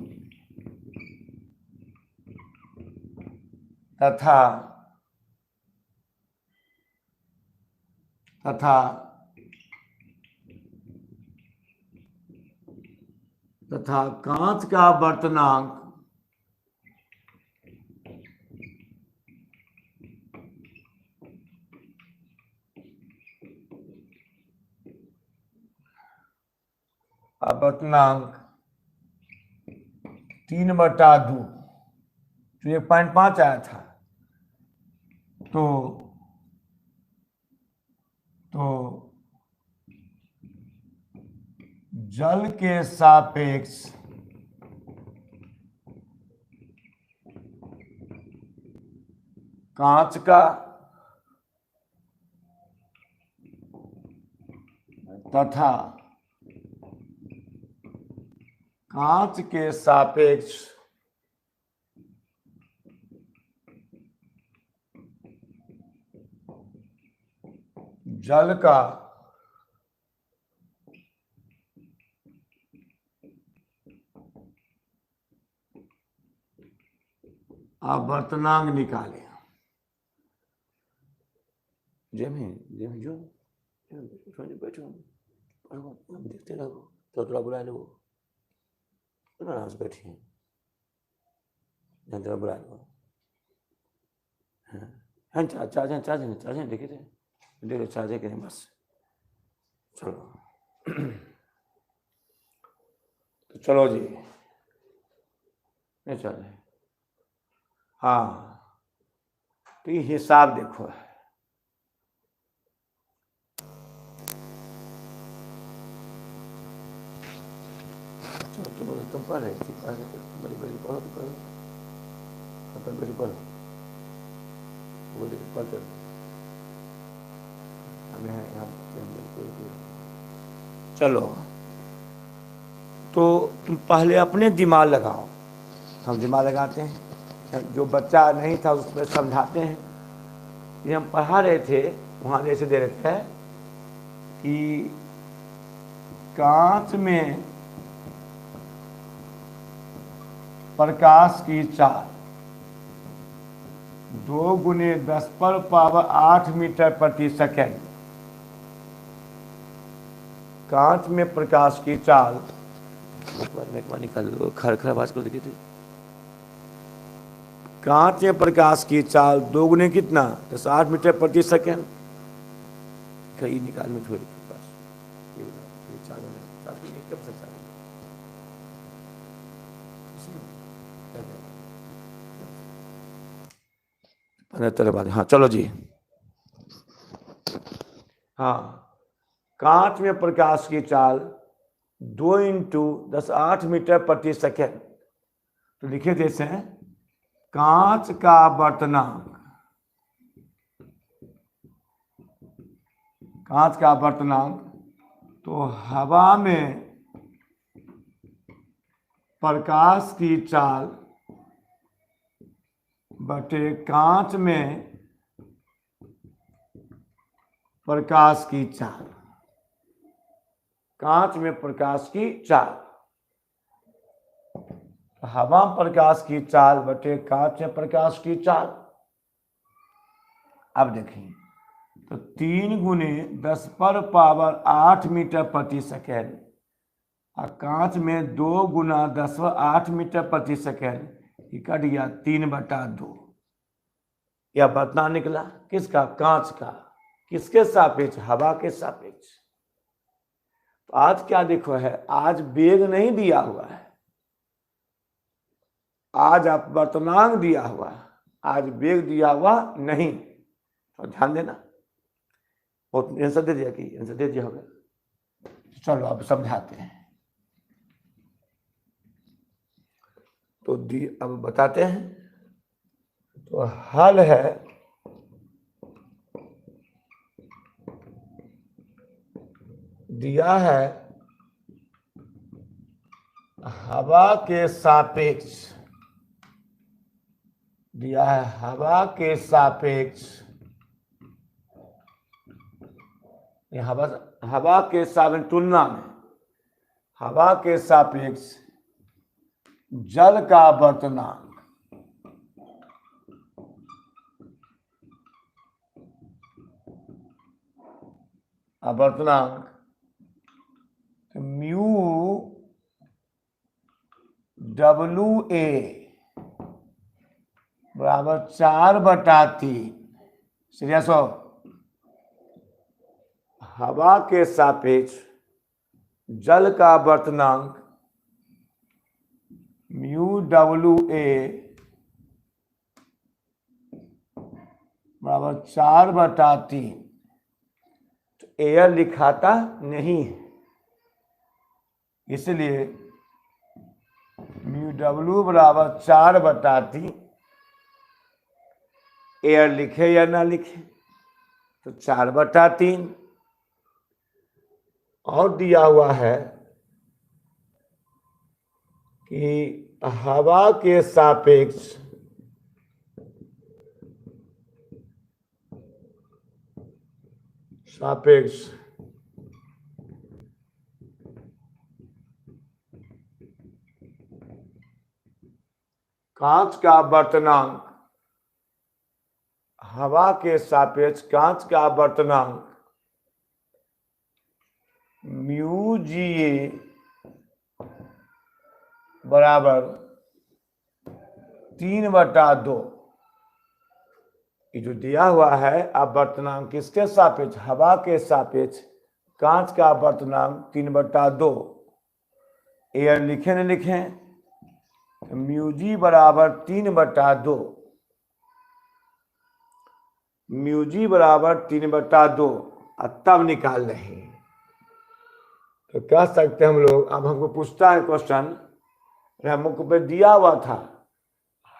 तथा कांच का बर्तनांक अपवर्तनांक 3/2 तो 1.5 आया था। तो जल के सापेक्ष कांच का तथा कांच के सापेक्ष जल का अपवर्तनांक निकालें। जो बैठो देखते रहो तो थोड़ा बुला लो, आराम से बैठिए, थोड़ा बुला लो। हाँ चार्ज देखे थे, देखो चार्ज करें बस। चलो तो चलो जी, नहीं चल रहे। हाँ तो ये हिसाब देखो, तुम पढ़ रहे थे, बड़ी पढ़ो, बड़ी पढ़ो, बोले पढ़ते हमें यहाँ। चलो तो तुम पहले अपने दिमाग लगाओ, हम दिमाग लगाते हैं, जो बच्चा नहीं था उसमें समझाते हैं। ये हम पढ़ा रहे थे वहाँ जैसे दे रहे थे कि कांच में प्रकाश की चाल 2 × 10⁻8 मीटर प्रति सेकेंड। कांच में प्रकाश की चाल निकाल दो, खर आवाज को देखिए। कांच में प्रकाश की चाल 2 × कितना 10⁸ मीटर प्रति सेकेंड। कहीं निकाल में छोड़ बाद। हाँ चलो जी, हाँ कांच में प्रकाश की चाल 2 × 10⁸ मीटर प्रति सेकेंड। तो लिखे जैसे हैं कांच का बर्तनांक, तो हवा में प्रकाश की चाल बटे कांच में प्रकाश की चाल। कांच में प्रकाश की चाल, हवा में प्रकाश की चाल बटे कांच में प्रकाश की चाल। अब देखिए तो 3 × 10⁻8 मीटर प्रति सेकेंड और कांच में 2 × 10⁸ मीटर प्रति सेकेंड, कट गया 3/2। यह बर्तना निकला किसका, कांच का। किसके सापेक्ष, हवा के सापेक्ष। तो आज क्या देखो है, आज वेग नहीं दिया हुआ है, आज अपवर्तनांक दिया हुआ है, आज वेग दिया हुआ नहीं। तो ध्यान देना, बहुत आंसर दे दिया कि आंसर दे दिया होगा। चलो अब समझाते हैं। तो अब बताते हैं। तो हल है दिया है हवा के सापेक्ष, दिया है हवा के सापेक्ष ये हवा के सापेक्ष तुलना में हवा के सापेक्ष जल का आवर्तनांक म्यू WA बराबर 4/3। सीरियस हो, हवा के सापेक्ष जल का आवर्तनांक म्यू WA बराबर 4/3। तो एयर लिखाता नहीं है, इसलिए म्यू W बराबर 4/3। एयर लिखे या ना लिखे तो 4/3। और दिया हुआ है कि हवा के सापेक्ष कांच का आवर्तनांक, हवा के सापेक्ष कांच का आवर्तनांक म्यू GA बराबर 3/2। ये जो दिया हुआ है आवर्तनांक किसके सापेक्ष, हवा के सापेक्ष कांच का आवर्तनांक 3/2। एयर लिखे न लिखें तो म्यू G बराबर 3/2। म्यू G बराबर 3/2 और तब निकाल रहे हैं। तो कह सकते हम लोग, अब हमको पूछता है क्वेश्चन, हमको पे दिया हुआ था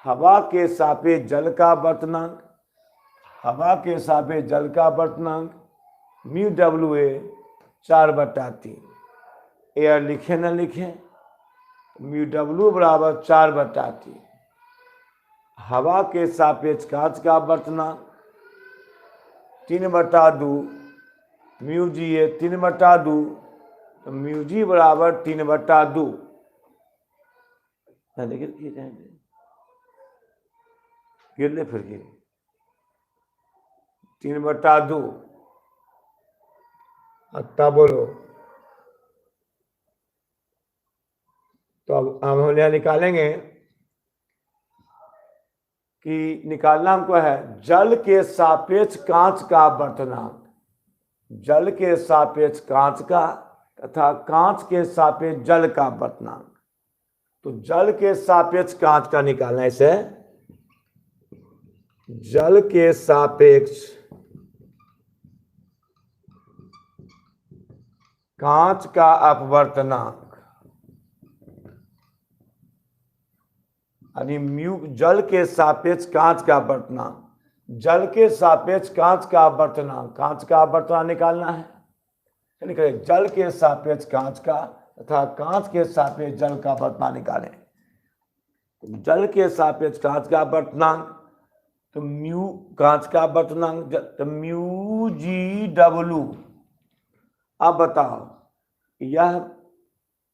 हवा के सापेक्ष जल का आवर्तनांक, हवा के सापेक्ष जल का आवर्तनांक म्यू WA 4/3। एयर लिखे न लिखे म्यू W बराबर 4/3। हवा के सापेक्ष कांच का आवर्तनांक 3/2, म्यू GA 3/2, तो म्यू G बराबर 3/2। गिर ले फिर गिर 3/2। तब बोलो, तो अब हम यहाँ निकालेंगे कि निकालना हमको है जल के सापेक्ष कांच का आवर्तनांक, जल के सापेक्ष कांच का तथा कांच के सापेक्ष जल का आवर्तनांक। तो जल के सापेक्ष कांच का निकालना है, इसे जल के सापेक्ष कांच का अपवर्तनांक यानी म्यू, जल के सापेक्ष कांच का अपवर्तनांक, जल के सापेक्ष कांच का अपवर्तनांक, कांच का अपवर्तनांक निकालना है। जल के सापेक्ष कांच का तथा कांच के सापेक्ष जल का अपवर्तनांक निकालें। जल के सापेक्ष कांच का अपवर्तनांक तो म्यू, कांच का अपवर्तनांक तो म्यू GW। अब बताओ यह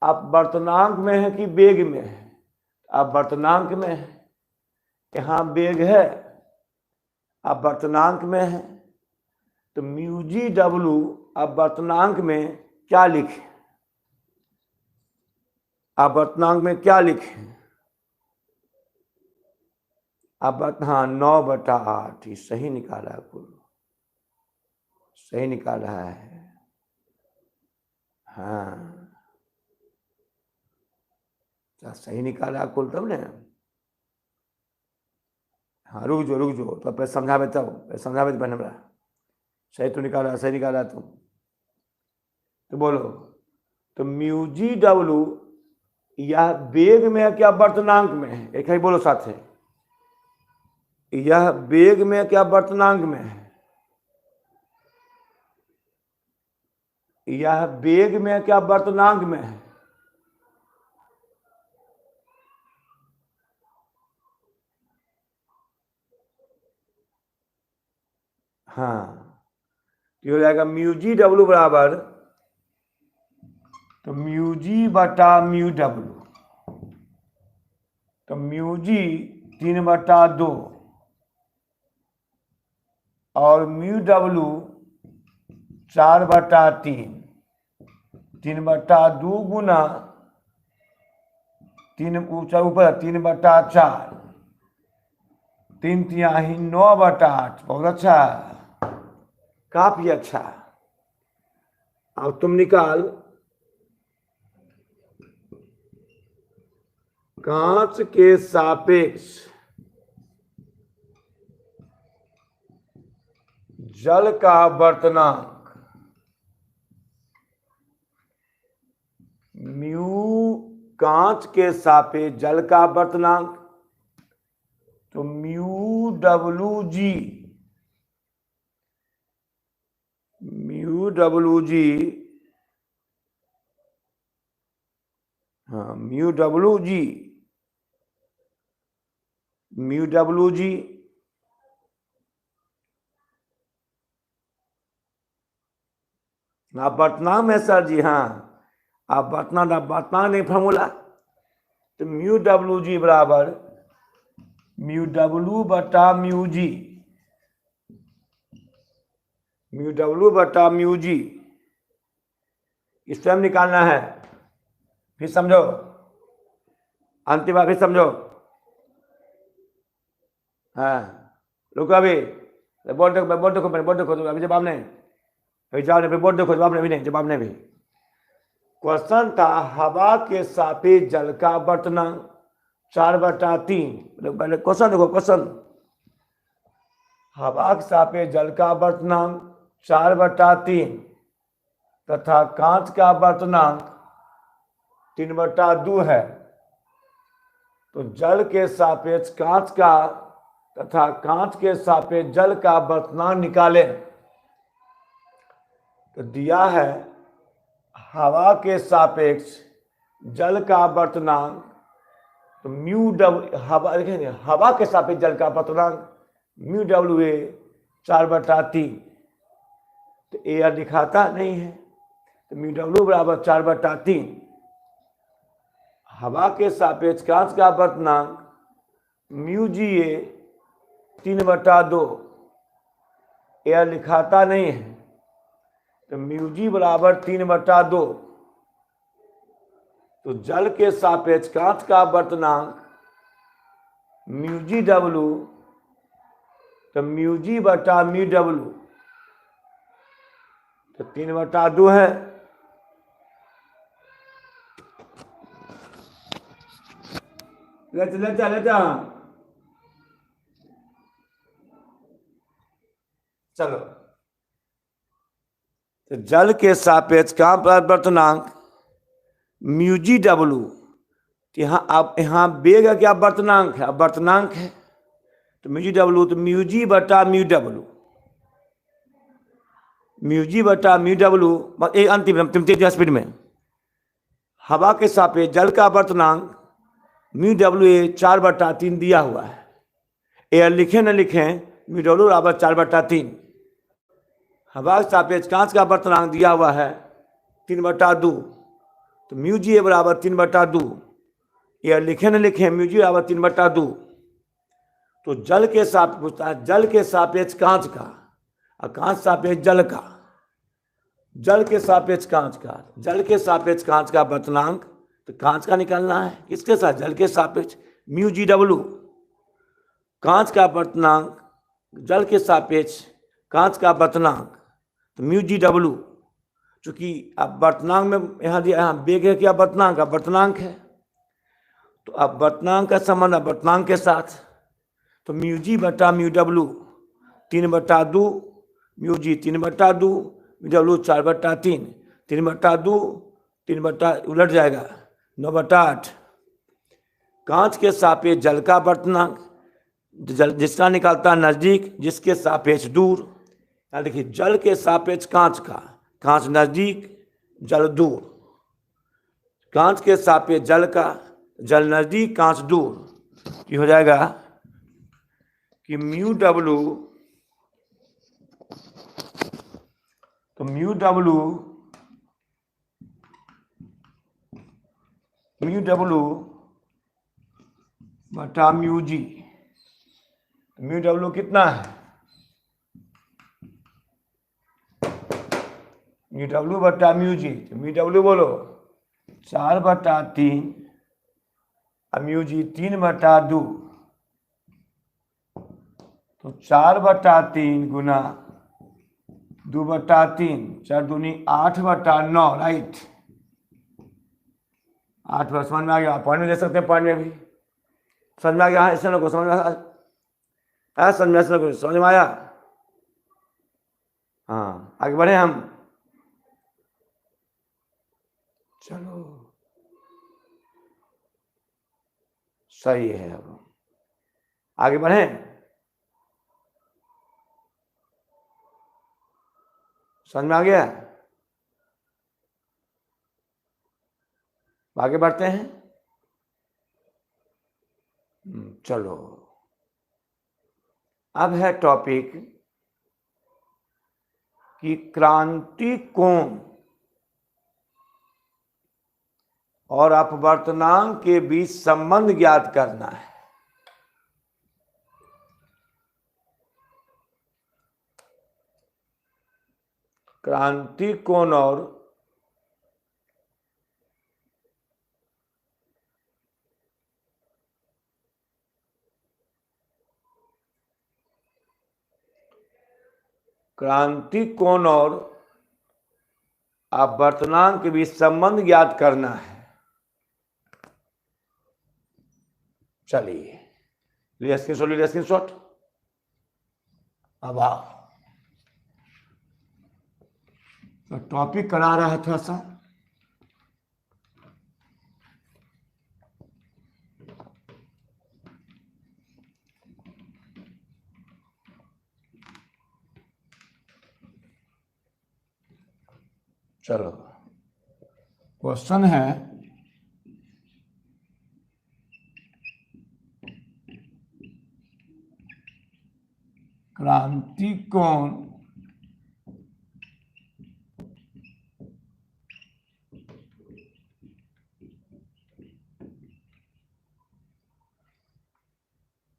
अपवर्तनांक में है कि वेग में है, अपवर्तनांक में है। यहाँ वेग है, अपवर्तनांक में है, तो म्यू GW अपवर्तनांक में क्या लिखें, अपवर्तनांक में क्या लिखें, अब हाँ 9/8 सही निकाला है, कुल सही निकाला है। हाँ सही निकाला कुल, तब ने। हाँ रुक जो तो पहले समझावे, तब समझावे तो बने सही तो निकाला, सही निकाला तुम तो बोलो। तो म्यू GW यह वेग में है क्या अपवर्तनांक में है, एक ही बोलो साथ है, यह वेग में क्या अपवर्तनांक में है, यह वेग में क्या अपवर्तनांक में है। हाँ ये हो जाएगा म्यू जी डब्ल्यू बराबर, तो म्यू जी बटा म्यू डब्ल्यू, तो म्यू जी 3/2 और म्यू डब्ल्यू 4/3, 3/2 गुना 3 ऊपर 3/4, 3×3 9/8। बहुत अच्छा, काफी अच्छा। अब तुम निकाल कांच के सापेक्ष जल का वर्तनांक, म्यू कांच के सापेक्ष जल का वर्तनांक, तो mu W G, mu W G, हाँ mu W G, mu W G आप वर्तनांक में सर जी, हाँ आप वर्तनांक नहीं फॉर्मूला, तो म्यू डब्ल्यू जी बराबर म्यू डब्ल्यू बटा म्यू जी, म्यू डब्ल्यू बटा म्यू जी, इस टाइम निकालना है। फिर समझो, अंतिम बार फिर समझो। हाँ रुको अभी, बोर्ड देखो अभी जवाब नहीं, अभी जवाब नहीं, बोर्ड देखो जवाब नहीं, जवाब नहीं भी। क्वेश्चन था हवा के सापेक्ष जल का वर्तनांक 4/3। पहले क्वेश्चन देखो, क्वेश्चन हवा के सापेक्ष जल का वर्तनांक 4/3 तथा कांच का वर्तनांक 3/2 है, तो जल के सापेक्ष कांच का तथा कांच के सापेक्ष जल का वर्तनांक निकालें। तो दिया है हवा के सापेक्ष जल का वर्तनांक, तो म्यू डब्ल्यू, हवा देखेंगे हवा के सापेक्ष जल का वर्तनांक म्यू डब्ल्यू ए 4/3, तो ए दिखाता नहीं है, तो म्यू डब्ल्यू बराबर 4/3। हवा के सापेक्ष कांच का वर्तनांक म्यू जी ए 3/2, ए लिखाता नहीं है, तो म्यू जी बराबर 3/2। तो जल के सापेक्ष कांच का वर्तनांक म्यू जी डब्ल्यू, तो म्यू जी बटा म्यू डब्ल्यू, तो 3/2 है। लेता चलो, तो जल के सापेक्ष का वर्तनांक म्यू जी डब्ल्यू, यहाँ आप यहाँ बेग है क्या वर्तनांक है, अब वर्तनांक है तो म्यू जी डब्ल्यू, तो म्यू जी बटा म्यू डब्ल्यू, म्यू जी बटा म्यू डब्ल्यू, एक अंतिम स्पीड में हवा के सापेक्ष जल का वर्तनांक म्यू डब्ल्यू ए 4/3 दिया हुआ है, ए लिखें न लिखें म्यू डब्ल्यू बराबर 4/3। हवा के सापेक्ष कांच का वर्तनांक दिया हुआ है 3/2, तो म्यू जी ए बराबर 3/2, ये लिखे न लिखे म्यू जी बराबर 3/2। तो जल के सापेक्ष पूछता है, जल के सापेक्ष कांच का और कांच सापेक्ष जल का, जल के सापेक्ष कांच का, जल के सापेक्ष कांच का वर्तनांक, तो कांच का निकालना है किसके साथ, जल के सापेक्ष म्यू जी डब्ल्यू, कांच का वर्तनांक जल के सापेक्ष कांच का वर्तनांक, तो म्यू जी डब्ल्यू, चूंकि अब वर्तनांक में यहाँ दिया, यहाँ बेग है क्या वर्तनांक का वर्तनांक है, तो अब वर्तनांक का संबंध है वर्तनांक के साथ, तो म्यू जी बटा mu W 3/2, mu G 3/2, mu W 4/3, 3/2, 3 उलट जाएगा 9/8। कांच के सापेक्ष जल का वर्तनांक, जल जिसका निकालता है नजदीक, जिसके सापेक्ष दूर। यहाँ देखिए जल के सापेक्ष कांच का, कांच नजदीक जल दूर, कांच के सापेक्ष जल का, जल नजदीक कांच दूर। ये हो जाएगा कि म्यू डब्ल्यू तो म्यू डब्ल्यू बटा म्यू जी। म्यू डब्ल्यू कितना है? म्यू डब्ल्यू बटा म्यू जी। तो म्यू डब्ल्यू बोलो 4/3 और म्यू जी 3/2। तो 4/3 गुना 2/3, 4 दूनी 8/9, राइट। 8 बार समझ में आ गया? पॉइंट में दे सकते हैं, पॉइंट में भी समझ में आ गया? ऐसे लोग समझ में आया? समझ में आया? हाँ, आगे बढ़े हम। चलो सही है, अब आगे बढ़े। समझ में आ गया? आगे बढ़ते हैं। चलो, अब है टॉपिक कि क्रांति कोण और अपवर्तनांक के बीच संबंध ज्ञात करना है। क्रांति कोण और अपवर्तनांक के बीच संबंध ज्ञात करना है। चलिए, लीजिए स्क्रीनशॉट। अब आओ, तो टॉपिक करा रहा है थोड़ा सा। चलो, क्वेश्चन है क्रांति कोण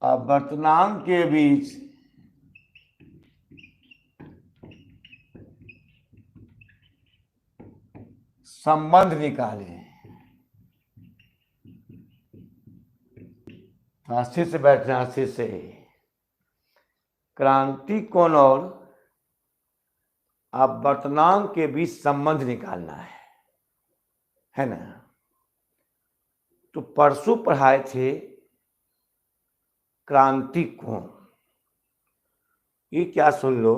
अपवर्तनांक के बीच संबंध निकालें। स्थिर से बैठना, स्थिर से। क्रांति कोण और अपवर्तनांक के बीच संबंध निकालना है ना? तो परसों पढ़ाए थे क्रांति कोण। ये क्या सुन लो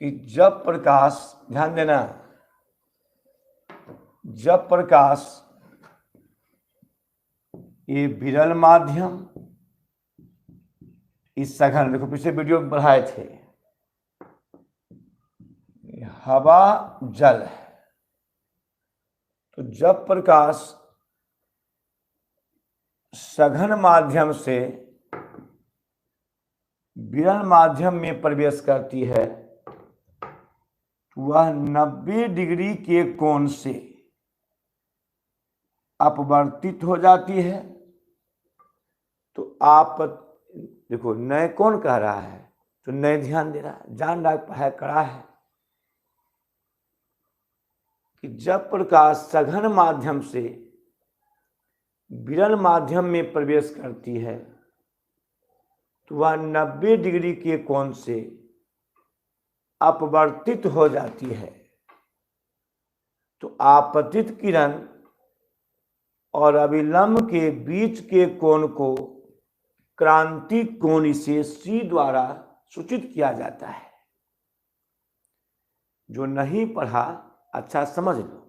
कि जब प्रकाश, ध्यान देना, जब प्रकाश ये विरल माध्यम, इस सघन, देखो पिछले वीडियो में पढ़ाए थे, हवा जल है। तो जब प्रकाश सघन माध्यम से विरल माध्यम में प्रवेश करती है, वह 90 डिग्री के कोण से अपवर्तित हो जाती है। तो आप देखो, नए कौन कह रहा है? तो नए ध्यान दे रहा है, जान रहा है, कड़ा है कि जब प्रकाश सघन माध्यम से विरल माध्यम में प्रवेश करती है, तो वह 90 डिग्री के कोण से अपवर्तित हो जाती है। तो आपतित किरण और अभिलंब के बीच के कोण को क्रांति कोण, इसे C द्वारा सूचित किया जाता है। जो नहीं पढ़ा अच्छा समझ लो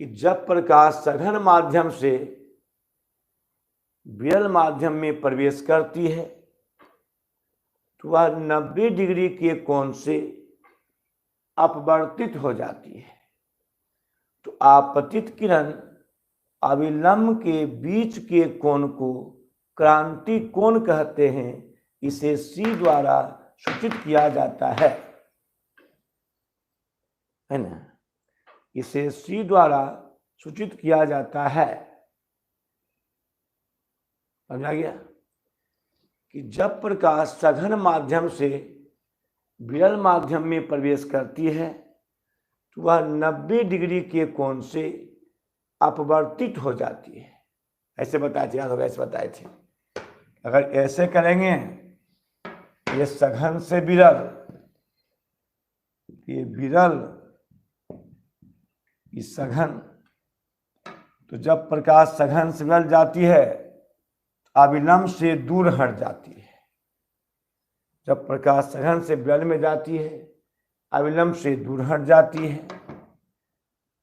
कि जब प्रकाश सघन माध्यम से विरल माध्यम में प्रवेश करती है, तो वह 90 डिग्री के कोण से अपवर्तित हो जाती है। तो आपतित किरण अभिलंब के बीच के कोण को क्रांति कोण कहते हैं, इसे C द्वारा सूचित किया जाता है ना, इसे C द्वारा सूचित किया जाता है। समझा गया कि जब प्रकाश सघन माध्यम से विरल माध्यम में प्रवेश करती है तो वह 90 डिग्री के कोण से अपवर्तित हो जाती है। ऐसे बताए थे, याद होगा, ऐसे बताए थे। अगर ऐसे करेंगे, ये सघन से विरल, ये विरल, ये सघन, तो जब प्रकाश सघन से विरल जाती है अविलंब से दूर हट जाती है। जब प्रकाश सघन से विरल में जाती है अविलंब से दूर हट जाती है।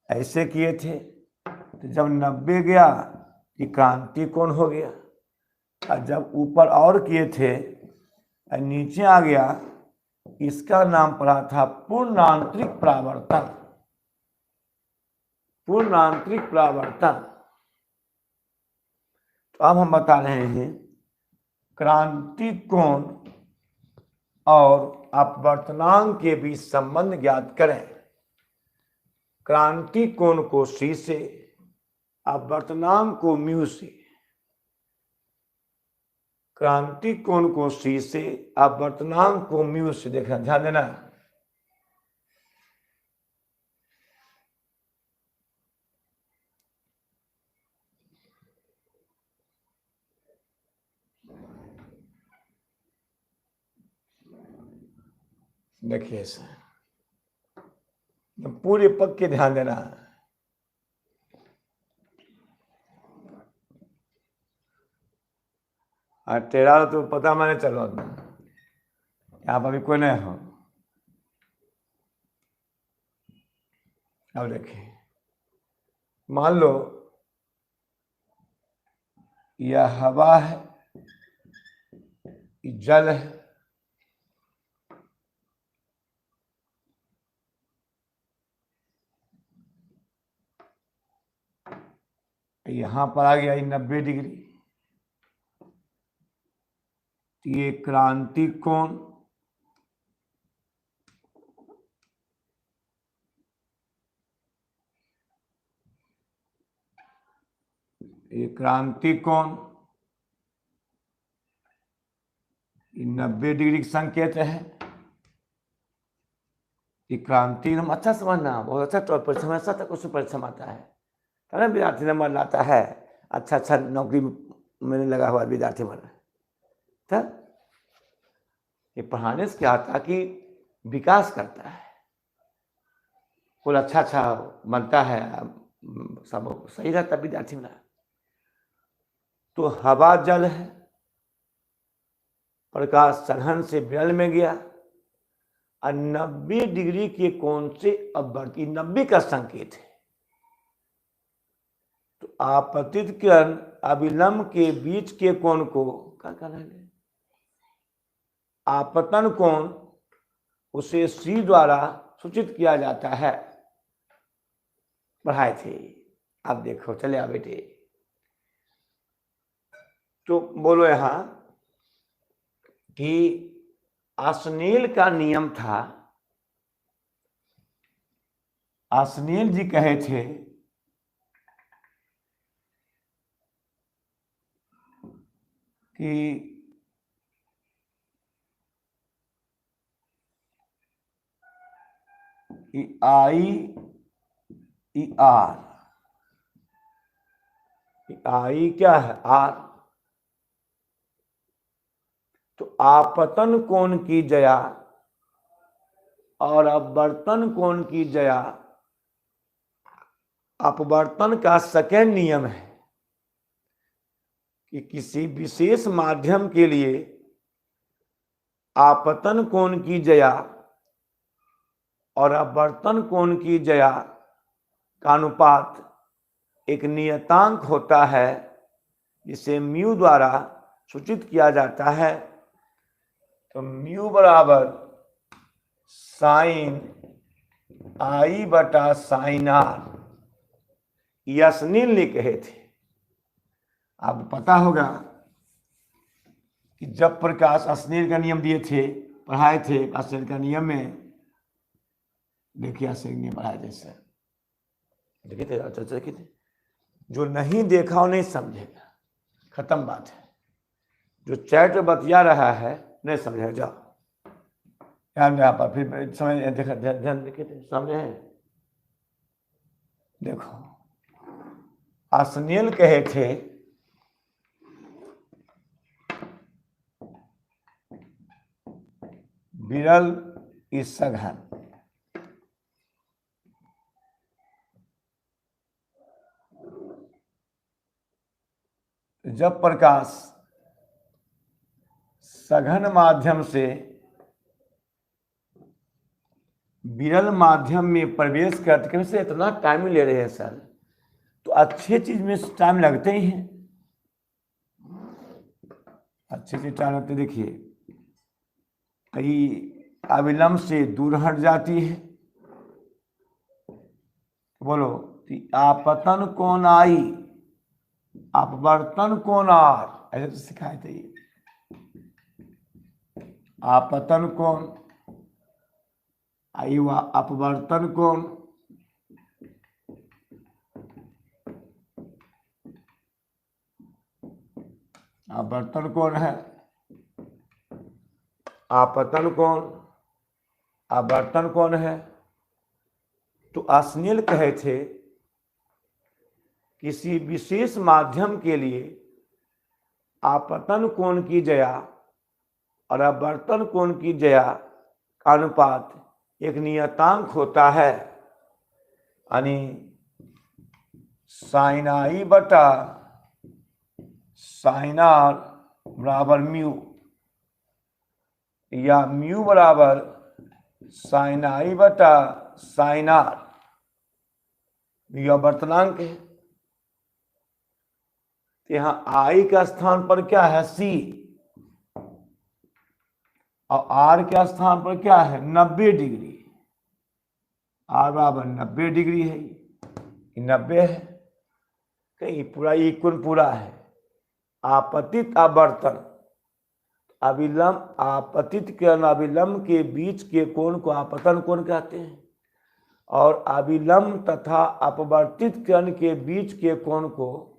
ऐसे किए थे तो जब 90 गया कि क्रांति कोण हो गया, और जब ऊपर और किए थे और नीचे आ गया, इसका नाम पड़ा था पूर्णांतरिक परावर्तन। पूर्णांतरिक परावर्तन। तो अब हम बता रहे हैं क्रांति कोण और अपवर्तनांक के बीच संबंध ज्ञात करें। क्रांति कोण को C से, अपवर्तनांक को म्यू से। क्रांति कोण को C से, अपवर्तनांक को म्यू से। देखना, ध्यान देना। देखिए इसे पूरे पग के ध्यान देना। और तेरा तो पता मैंने चलो, यहाँ पर अभी कोई नहीं हो। अब देखिए, मान लो यह हवा है, ये जल है, यहां पर आ गया ये 90 डिग्री। ये क्रांति कोण, ये क्रांति कोण, ये 90 डिग्री का संकेत है। ये क्रांति हम अच्छा समझना, बहुत अच्छा तौर पर समझता तक उसमें परिश्रम आता है। तब विद्यार्थी नंबर लाता है, अच्छा अच्छा नौकरी में लगा हुआ विद्यार्थी बना। तब ये पढ़ाने से क्या होता कि विकास करता है, कुल अच्छा अच्छा बनता है, सब सही रहता विद्यार्थी में। तो हवा जल है, प्रकाश सघन से विरल में गया और 90 डिग्री के कोण से अपवर्तित, 90 का संकेत है। तो आपतित किरण अविलंब के बीच के कोण को क्या कहना है, आपतन कोण, उसे C द्वारा सूचित किया जाता है। पढ़ाए थे, आप देखो, चले आ बेटे। तो बोलो यहां कि आसनेल का नियम था, आसनेल जी कहे थे कि आई आर, आई क्या है, आर। तो आपतन कोण की जया और अपवर्तन कोण की जया अपवर्तन का सेकेंड नियम है कि किसी विशेष माध्यम के लिए आपतन कोण की जया और अपवर्तन कोण की जया का अनुपात एक नियतांक होता है, जिसे म्यू द्वारा सूचित किया जाता है। तो म्यू बराबर साइन आई बटा साइन आर, आसनेल ने कहे थे। आपको पता होगा कि जब प्रकाश, आसनेल का नियम दिए थे पढ़ाए थे आश्चर्य का नियम में, देखिए आश्चर्य नियम पढ़ाए जैसे देखिए थे, चर्चा देखिए थे। जो नहीं देखा वो नहीं समझेगा, खत्म बात है। जो चैट बतिया रहा है नहीं समझेगा, जाओ ध्यान यहाँ पर फिर समझ देखा, ध्यान देखिए थे, समझे हैं। देखो आसनेल कहे थे विरल इस सघन, जब प्रकाश सघन माध्यम से विरल माध्यम में प्रवेश करते, से इतना टाइम ले रहे हैं सर, तो अच्छी चीज में टाइम लगते ही हैं, अच्छी चीज टाइम लगते। देखिए कई अविलंब से दूर हट जाती है। बोलो आपतन कौन आई, अपवर्तन कौन आर, ऐसे तो सिखाए थे ये। आपतन कौन आई, अपवर्तन कौन, अपवर्तन कौन है, आपतन कौन, अपवर्तन कौन है। तो आसनेल कहे थे किसी विशेष माध्यम के लिए आपतन कोण की जया और अपवर्तन कोण की जया का अनुपात एक नियतांक होता है, यानी साइन आई बटा साइन आर बराबर म्यू, या म्यू बराबर साइन आई बटा साइन आर, यह वर्तनांक है। यहां आई का स्थान पर क्या है, सी, और आर के स्थान पर क्या है, 90 डिग्री। आर बराबर 90 डिग्री है, 90 है, कहीं पूरा इक्वल पूरा है। आपतित आवर्तन, अविलंब आपतित के अविलंब के बीच के कोण को आपतन कोण कहते हैं, और अविलंब तथा अपवर्तित किरण के बीच के कोण को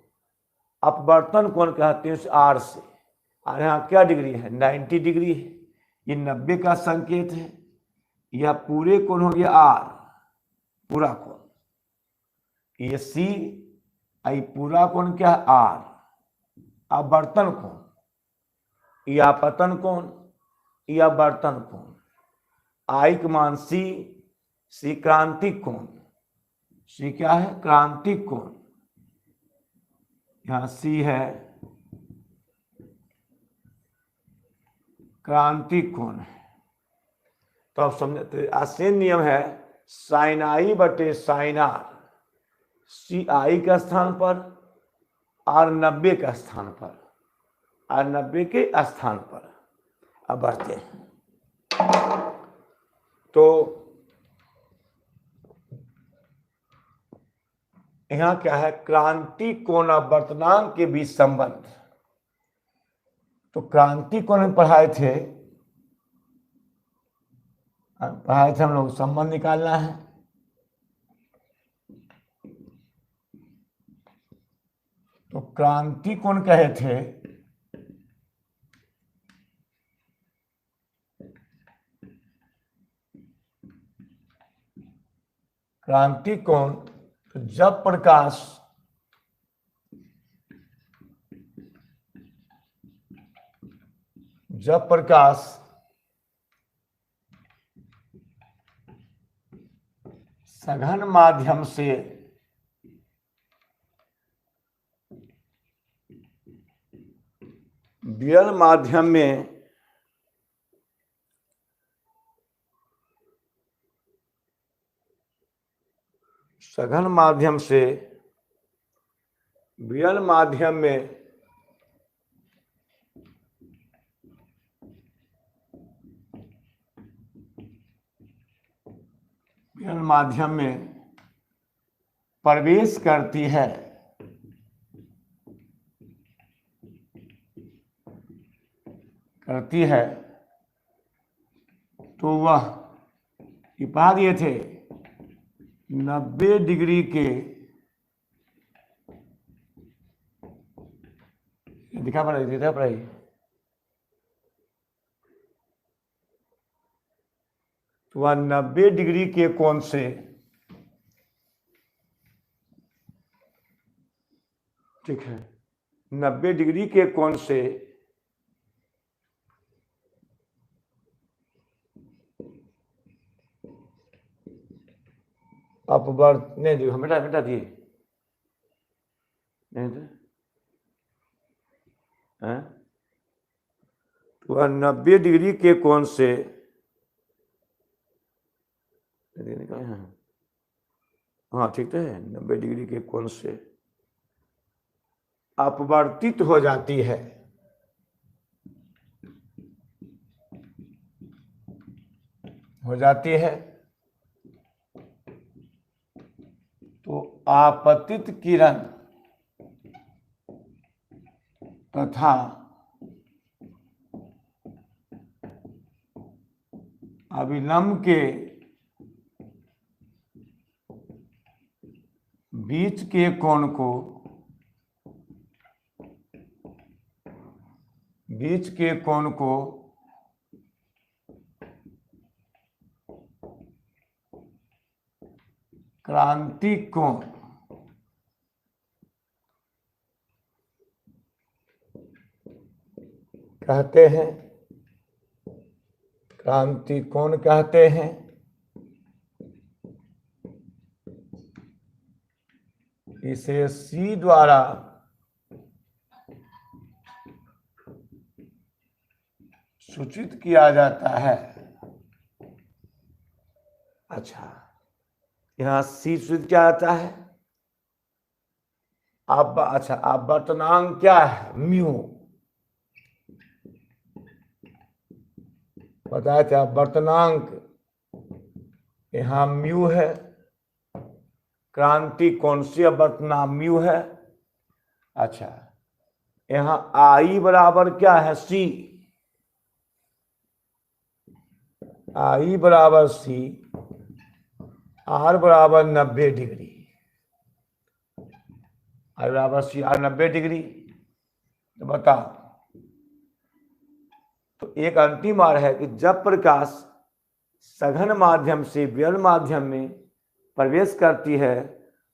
अपवर्तन कोण कहते हैं, आर से। और यहाँ क्या डिग्री है, 90 डिग्री है, ये 90 का संकेत है। यह पूरे कोण हो गया आर, पूरा कोण, ये सी, आई पूरा कोण क्या है आर, अपवर्तन कोण, यह अपतन कोण, यह अपवर्तन कोण। आई का मान सी, सी क्रांतिक कोण, सी क्या है, क्रांतिक कोण, यहां सी है क्रांतिक कोण है। तो आप समझते, आसन नियम है साइन आई बटे साइन आर, सी आई का स्थान पर, आर 90 का स्थान पर, आर 90 के स्थान पर। अब बढ़ते हैं, तो यहां क्या है, क्रांति कोण और वर्तनांक के बीच संबंध। तो क्रांति कोण हम पढ़ाए थे हम लोग, संबंध निकालना है। तो क्रांति कोण कहे थे क्रांति कोण, तो जब प्रकाश सघन माध्यम से विरल माध्यम में सघन माध्यम से विरल माध्यम में विरल माध्यम में प्रवेश करती है, तो वह ये पढ़ा दिए थे 90 डिग्री के, दिखा पड़ेगी तो वह 90 डिग्री के कोण से ठीक है 90 डिग्री के कोण से अपवर्त नहीं जो मिटा दिए नहीं तो वह 90 डिग्री के कोण से हाँ ठीक है 90 डिग्री के कोण से अपवर्तित हो जाती है। तो आपतित किरण तथा अभिलंब के बीच के कोण को क्रांतिक कोण कहते हैं। क्रांतिक कोण कहते हैं। इसे सी द्वारा सूचित किया जाता है। अच्छा यहां सी सूचित किया जाता है। अपवर्तनांक क्या है? म्यू बताया था। अपवर्तनांक यहां म्यू है। क्रांति कोण से अपवर्तनांक म्यू है। अच्छा यहां आई बराबर क्या है? सी। आई बराबर सी, आर बराबर 90 डिग्री। आई बराबर सी आर 90 डिग्री। तो बताओ, तो एक अंतिम आर है कि जब प्रकाश सघन माध्यम से विरल माध्यम में प्रवेश करती है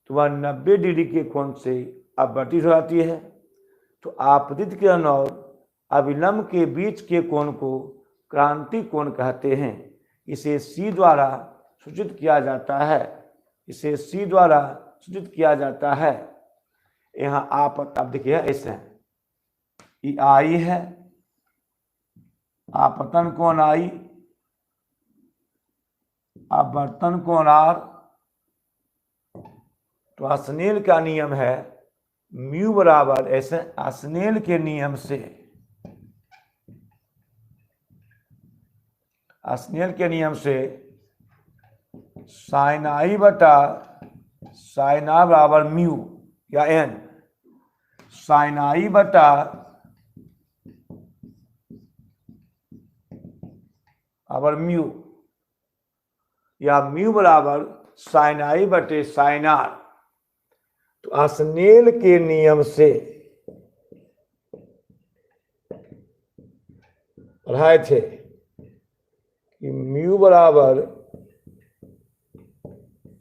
तो वह 90 डिग्री के कोण से अपवर्तित हो जाती है। तो आपतित किरण और अभिलंब के बीच के कोण को क्रांतिक कोण कहते हैं। इसे सी द्वारा सूचित किया जाता है। यहाँ आप देखिए ऐसे ये आई है, आपतन कोण आई, अपवर्तन कोण आर। तो अस्नेल का नियम है म्यू बराबर ऐसे अस्नेल के नियम से साइन आई बटा साइन आर बराबर म्यू या एन। साइन आई बटा बराबर म्यू या म्यू बराबर साइन आई बटे साइन आर। तो अस्नेल के नियम से पढ़ाए थे कि म्यू बराबर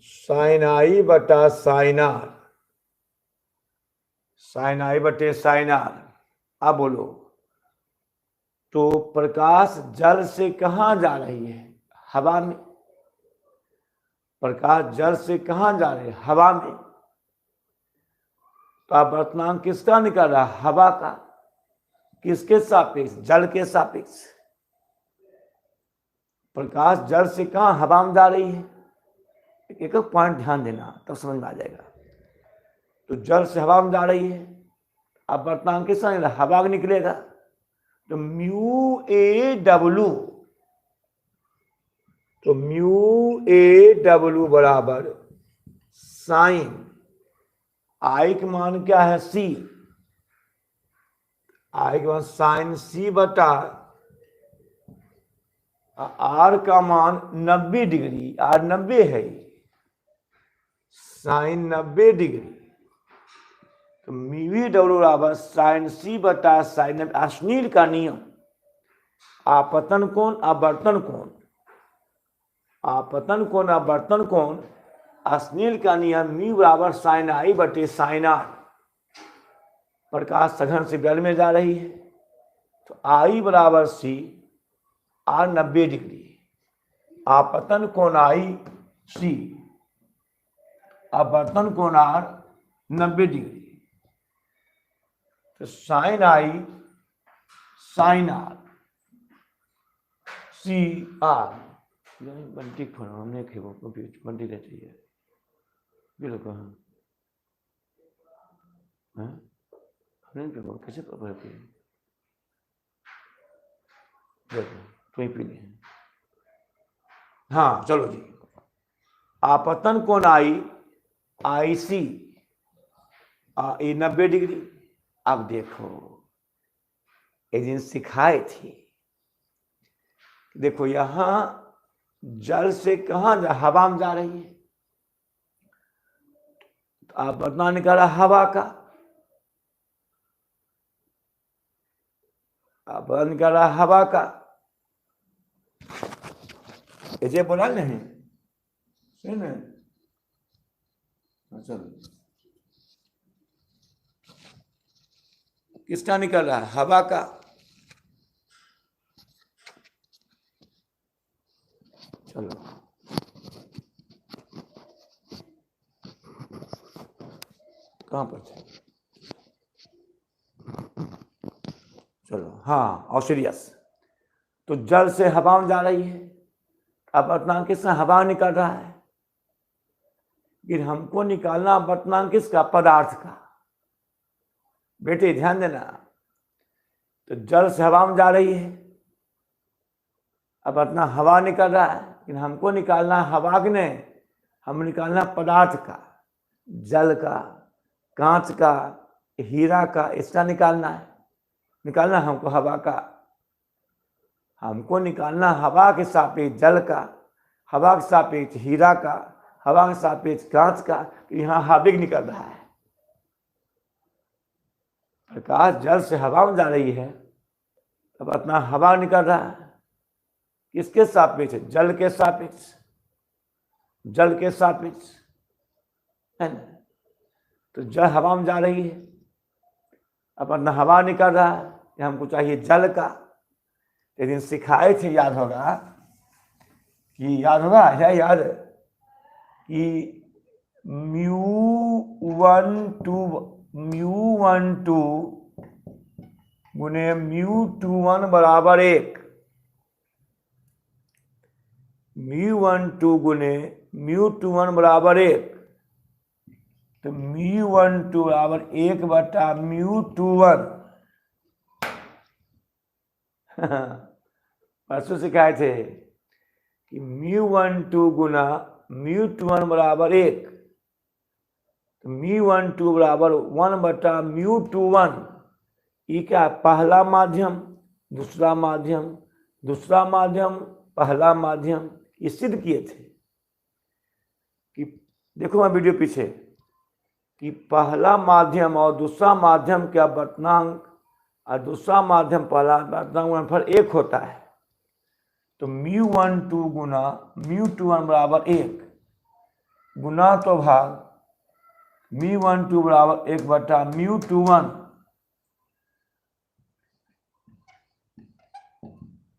साइन आई बटा साइन आर। साइन आई बटे साइन आर। अब बोलो, तो प्रकाश जल से कहां जा रही है? हवा में। प्रकाश जल से कहां जा रही है? हवा में। तो अपवर्तनांक किसका निकल रहा है? हवा का। किसके सापेक्ष? जल के सापेक्ष। प्रकाश जल से कहां? हवा में जा रही है। एक पॉइंट ध्यान देना तब समझ में आ जाएगा। तो जल से हवा में जा रही है, अपवर्तनांक किसका निकलेगा? हवा का निकलेगा। तो म्यू ए डब्लू, तो म्यू ए डब्लू बराबर साइन आई का मान क्या है? सी। आई का मान साइन सी बटा आर का मान 90 डिग्री, आर 90 है, साइन 90 डिग्री, तो म्यू डब्ल्यू बराबर साइन सी बटा साइन। स्नेल का नियम, आपतन कोण आवर्तन कोण, आपतन कोण आवर्तन कोण, स्नेल का नियम म्यू बराबर साइन आई बटे साइन आर। प्रकाश सघन से बल में जा रही है, तो आई बराबर सी, आर 90 डिग्री, आपतन कोण आई सी, आवर्तन कोण आर 90 डिग्री, तो sine I sine R C R. Bunty phone हमने खेबो बंटी रहती है बिल्कुल हमने पेपर कैसे पेपर पे तो ही पी लिए। हाँ चलो जी, आपतन कोण आई आई सी, ये 90 डिग्री। अब देखो एक दिन सिखाए थे, देखो यहां जल से कहां हवा में जा रही है, तो आपतन निकाला हवा का, आपतन निकाला हवा का, ऐसे बोला नहीं सही ना। चलो किसका निकल रहा है, हवा का। चलो कहां पर थे, चलो हाँ और सीरियस। तो जल से हवा में जा रही है, अपवर्तनांक किसका, हवा निकल रहा है, लेकिन हमको निकालना अपवर्तनांक किसका, पदार्थ का। बेटे ध्यान देना, तो जल से हवा में जा रही है, अब अपना हवा निकल रहा है, लेकिन हमको निकालना हवा के नहीं, हम निकालना पदार्थ का, जल का, कांच का, हीरा का, इसका निकालना है। निकालना हमको हवा का, हमको निकालना हवा के सापेक्ष जल का, हवा के सापेक्ष हीरा का, हवा के सापेक्ष कांच का। तो यहाँ हाविक निकल रहा है, प्रकाश जल से हवा में जा रही है, अब अपना हवा निकल रहा है, किसके सापेक्ष, जल के सापेक्ष, जल के सापेक्ष है ना। तो जल हवा में जा रही है, अब अपना हवा निकल रहा है, हमको चाहिए जल का। एक दिन सिखाए थे, याद होगा कि, याद होगा है याद कि μ12 गुने μ21 बराबर 1, μ12 गुने μ21 बराबर 1, तो μ12 बराबर 1 बटा μ21। परसों सिखाए थे कि μ12 गुना μ21 बराबर 1, तो μ12 बराबर 1 बटा μ21। ये क्या, पहला माध्यम दूसरा माध्यम, दूसरा माध्यम पहला माध्यम, ये सिद्ध किए थे कि देखो मैं वीडियो पीछे, कि पहला माध्यम और दूसरा माध्यम का अपवर्तनांक और दूसरा माध्यम पहला अपवर्तनांक पर 1 होता है। तो μ12 गुना μ21 बराबर 1 गुना तो भाग μ12 बराबर 1 बटा μ21,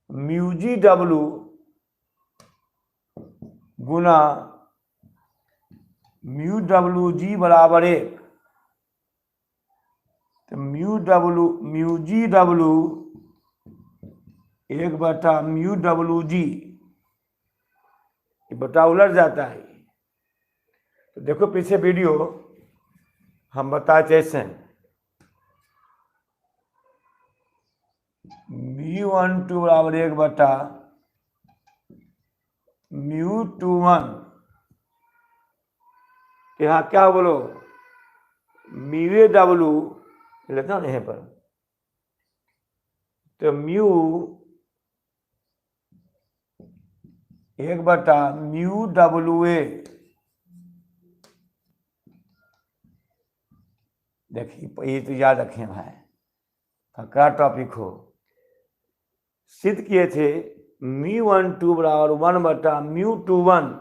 μgw गुना μwg बराबर 1, तो μgw 1 बटा μwg, ये बटा उलट जाता है। तो देखो पीछे वीडियो हम बताए जैसे μ12 बराबर 1 बटा μ21, यहाँ क्या बोलो, μw लेता हूँ यहाँ पर, तो μ 1/μ WA। देखिए ये तो याद रखें भाई, फकरा टॉपिक हो। सिद्ध किए थे μ12 बराबर 1/μ21,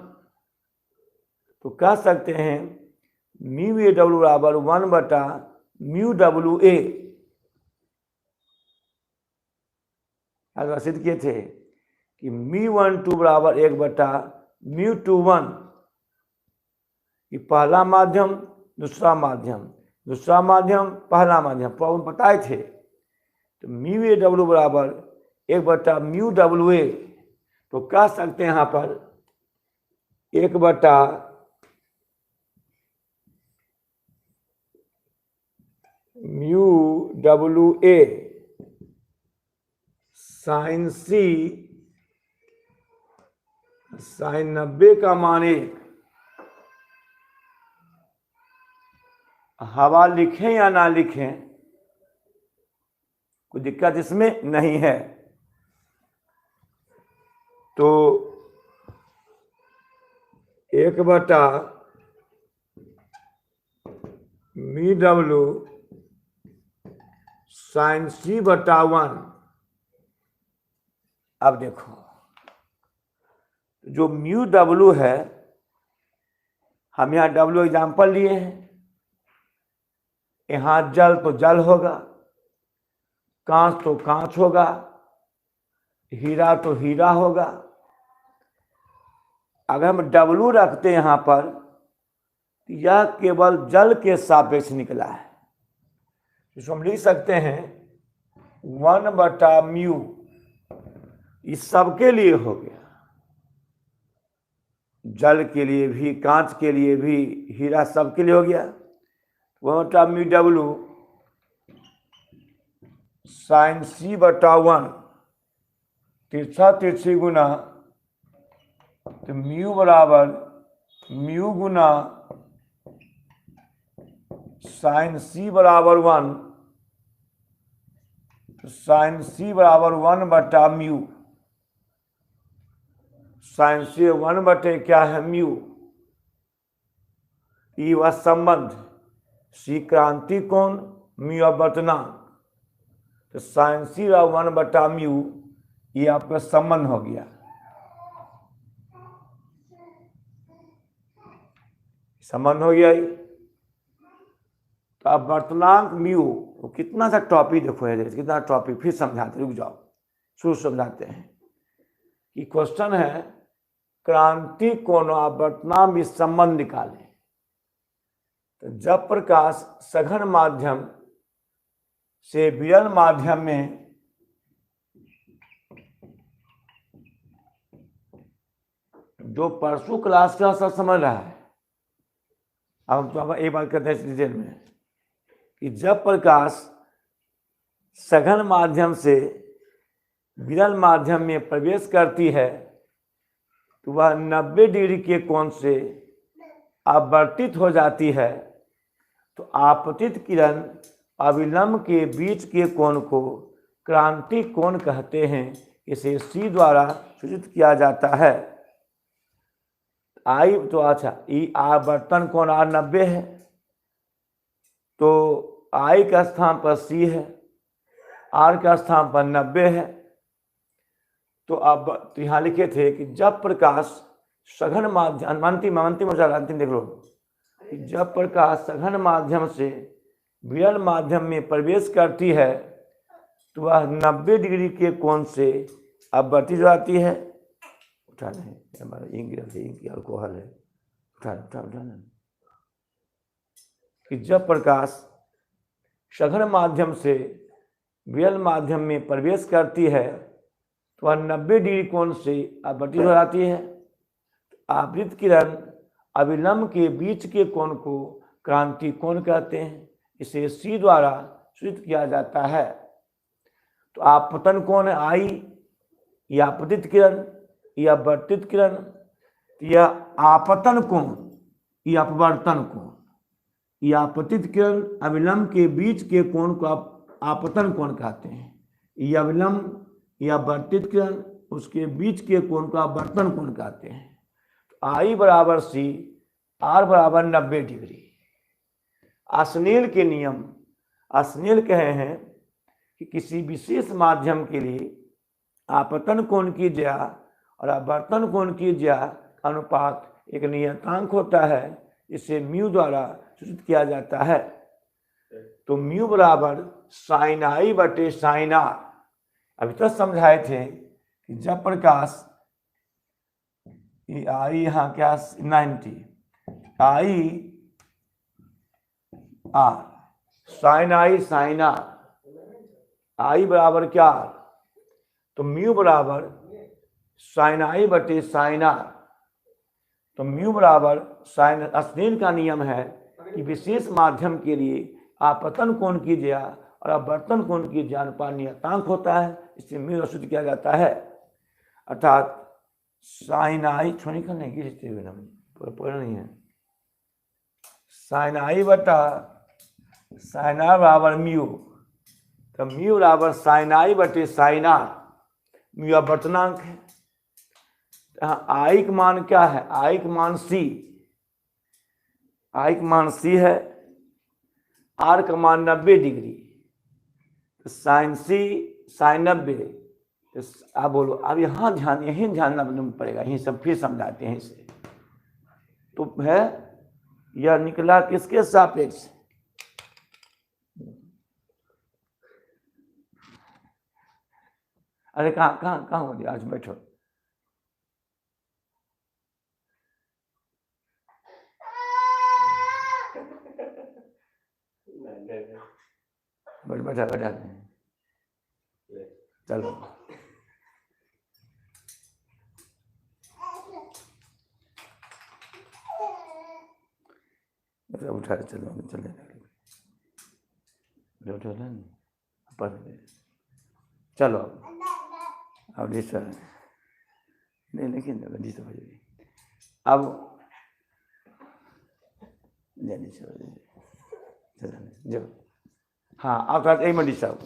तो कह सकते हैं μAW बराबर 1/μWA। सिद्ध किए थे कि μ12 बराबर 1/μ21, कि पहला माध्यम दूसरा माध्यम, दूसरा माध्यम पहला माध्यम, प्रॉब्लम बताए थे। तो μAW बराबर 1/μWA, तो कह सकते हैं यहाँ पर 1/μWA sin C sin 90 का मान 1। हवा लिखें या ना लिखें कोई दिक्कत इसमें नहीं है। तो 1/μW sin C/1। अब देखो जो μW है, हम यहाँ W एग्जाम्पल लिए हैं। यहाँ जल तो जल होगा, कांच तो कांच होगा, हीरा तो हीरा होगा। अगर हम W रखते हैं यहाँ पर, तो यह केवल जल के सापेक्ष निकला है। इसको हम लिख सकते हैं 1/μ, इस सबके लिए हो गया, जल के लिए भी, कांच के लिए भी, हीरा सबके लिए हो गया। 1/μW sin C/1, तिरछा तिरछी गुना, तो म्यू बराबर म्यू गुना sin C बराबर 1, तो sin C बराबर 1/μ। sin C 1 क्या है म्यू। ये वह संबंध, C क्रांति कोण, म्यू अपवर्तनांक, तो sin C 1/μ, ये आपका संबंध हो गया। संबंध हो गया ये। तो अब अपवर्तनांक म्यू, वो कितना सा टॉपिक देखो है, कितना टॉपिक, फिर समझाते, रुक जाओ शुरू समझाते हैं। कि क्वेश्चन है क्रांति कोण अपवर्तनांक में संबंध निकालें। तो जब प्रकाश सघन माध्यम से विरल माध्यम में जो परसों क्लास का सब समझ रहा है, अब तो एक बात करते हैं डिटेल में, कि जब प्रकाश सघन माध्यम से विरल माध्यम में प्रवेश करती है, तो वह 90 डिग्री के कोण से अपवर्तित हो जाती है। तो आपतित किरण अविलंब के बीच के कोण को क्रांति कोण कहते हैं। इसे C द्वारा सूचित किया जाता है। आई तो अच्छा, ई आवर्तन कोण R 90 है, तो I का स्थान पर C है, R का स्थान पर 90 है। तो अब तो यहाँ लिखे थे कि जब प्रकाश सघन माध्यम, अंतिम देख लो, कि जब प्रकाश सघन माध्यम से विरल माध्यम में प्रवेश करती है, तो वह 90 डिग्री के कोण से अपवर्तित हो जाती है। उठा नहीं, हमारा इंक अल्कोहल है, उठा कि जब प्रकाश सघन माध्यम से विरल माध्यम में प्रवेश करती है, तो वह 90 डिग्री कोण से अपवर्तित हो जाती है। आपतित किरण अविलंब के बीच के कोण को क्रांति कोण कहते हैं। इसे C द्वारा सूचित किया जाता है। तो आपतन कोण है I, या आपतित किरण या अपवर्तित किरण, या आपतन कोण या अपवर्तन कोण, या आपतित किरण अविलंब के बीच के कोण को आप आपतन कोण कहते हैं। या अविलंब या अपवर्तित किरण उसके बीच के कोण को आवर्तन कोण कहते हैं। तो आई बराबर सी, आर बराबर 90 डिग्री। स्नेल के नियम, स्नेल कहे हैं कि किसी विशेष माध्यम के लिए आपतन कोण की ज्या और आवर्तन कोण की ज्या अनुपात एक नियतांक होता है, इसे म्यू द्वारा सूचित किया जाता है। तो म्यू बराबर साइन आई बटे साइन आर। अभी तक समझाए थे कि जब प्रकाश आई यहाँ क्या 90 I R sine I sine R, I बराबर क्या आर, तो म्यू बराबर साइन आई बटे साइन आर। तो म्यू बराबर साइन, स्नेल का नियम है कि विशेष माध्यम के लिए आपतन कोण की ज्या और आवर्तन कोण की ज्या अनुपात नियतांक होता है, इसे म्यू सूचित किया जाता है। अर्थात साइन आई छोड़ी करने की पढ़ नहीं है, साइन आई बटा साइन आर बराबर म्यू। तो म्यू बराबर साइन आई बटे साइन आर, म्यू आवर्तनांक है। यहाँ आई का मान क्या है, आई का मान सी, आई का मान सी है, आर का मान 90 डिग्री। तो साइन सी साइन 90। तो आप बोलो, अब यहाँ ध्यान, यहीं ध्यान पड़ेगा, यहीं सब फिर समझाते हैं इसे। तो है यह निकला किसके सापेक्ष, अरे कहाँ हो गया, आज बैठो। बैठा चलो उठा चलो चले चलो अब नहीं लेकिन अब जो हाँ आप यही मंडी साहब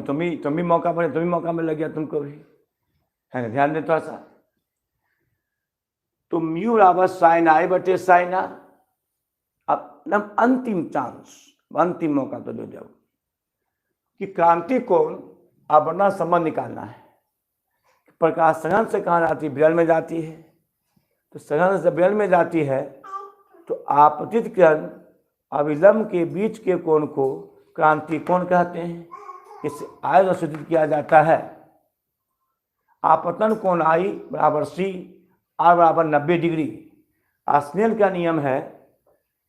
तुम ही मौका पर, तुम ही मौका में लग गया तुमको भी, है ना, ध्यान दे थोड़ा सा। तो म्यू बराबर साइन आई बटे साइन आर। अब अंतिम चांस, अंतिम मौका तो दे जाओ कि क्रांति कोण आवर्तन संबंध निकालना है। प्रकाश संघनन से कहाँ जाती है, विरल में जाती है। तो संघनन से विरल में जाती है तो आपतित किरण अविलंब के बीच के कोण को क्रांति कोण कहते हैं, इसे आई द्वारा सूचित किया जाता है। आपतन कोण आई बराबर सी, आर बराबर 90 डिग्री। स्नेल का नियम है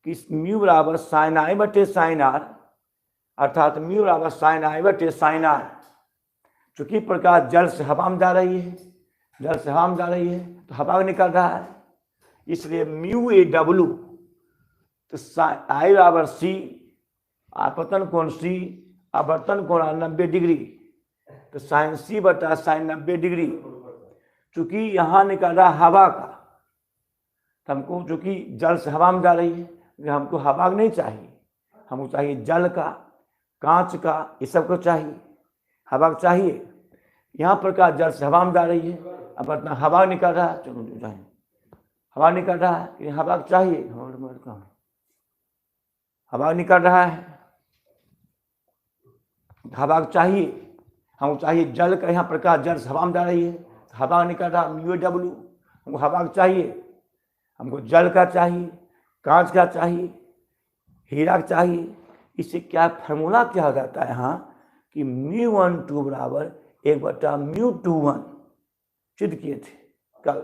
कि म्यू बराबर साइन आई बटे साइन आर, अर्थात म्यू बराबर साइन आई बटे साइन आर। चूंकि प्रकाश जल से हवा में जा रही है, जल से हवा में जा रही है तो हवा निकल रहा है, इसलिए म्यू ए डब्लू। तो आई बराबर सी, आपतन कोण सी, आवर्तन कोण 90 डिग्री। तो साइन सी बटा साइन 90 डिग्री। चूंकि यहाँ निकल रहा हवा का, तो हमको चूंकि जल से हवा में जा रही है, हमको हवा नहीं चाहिए, हमको चाहिए जल का, कांच का, ये सब को चाहिए, हवा चाहिए। यहाँ प्रकाश जल से हवा में जा रही है, अब अपना हवा निकल रहा है, चलो जाए हवा निकल रहा है, हवा चाहिए, हवा निकल रहा है, हवा चाहिए, हमको चाहिए जल का। यहाँ प्रकाश जल से हवा में जा रही है, हवा निकल रहा है, म्यू डब्लू। हमको हवा चाहिए, हमको जल का चाहिए, कांच का चाहिए, हीरा चाहिए। इससे क्या फार्मूला क्या हो जाता है यहाँ कि μ12 बराबर 1/μ21 सिद्ध किए थे कल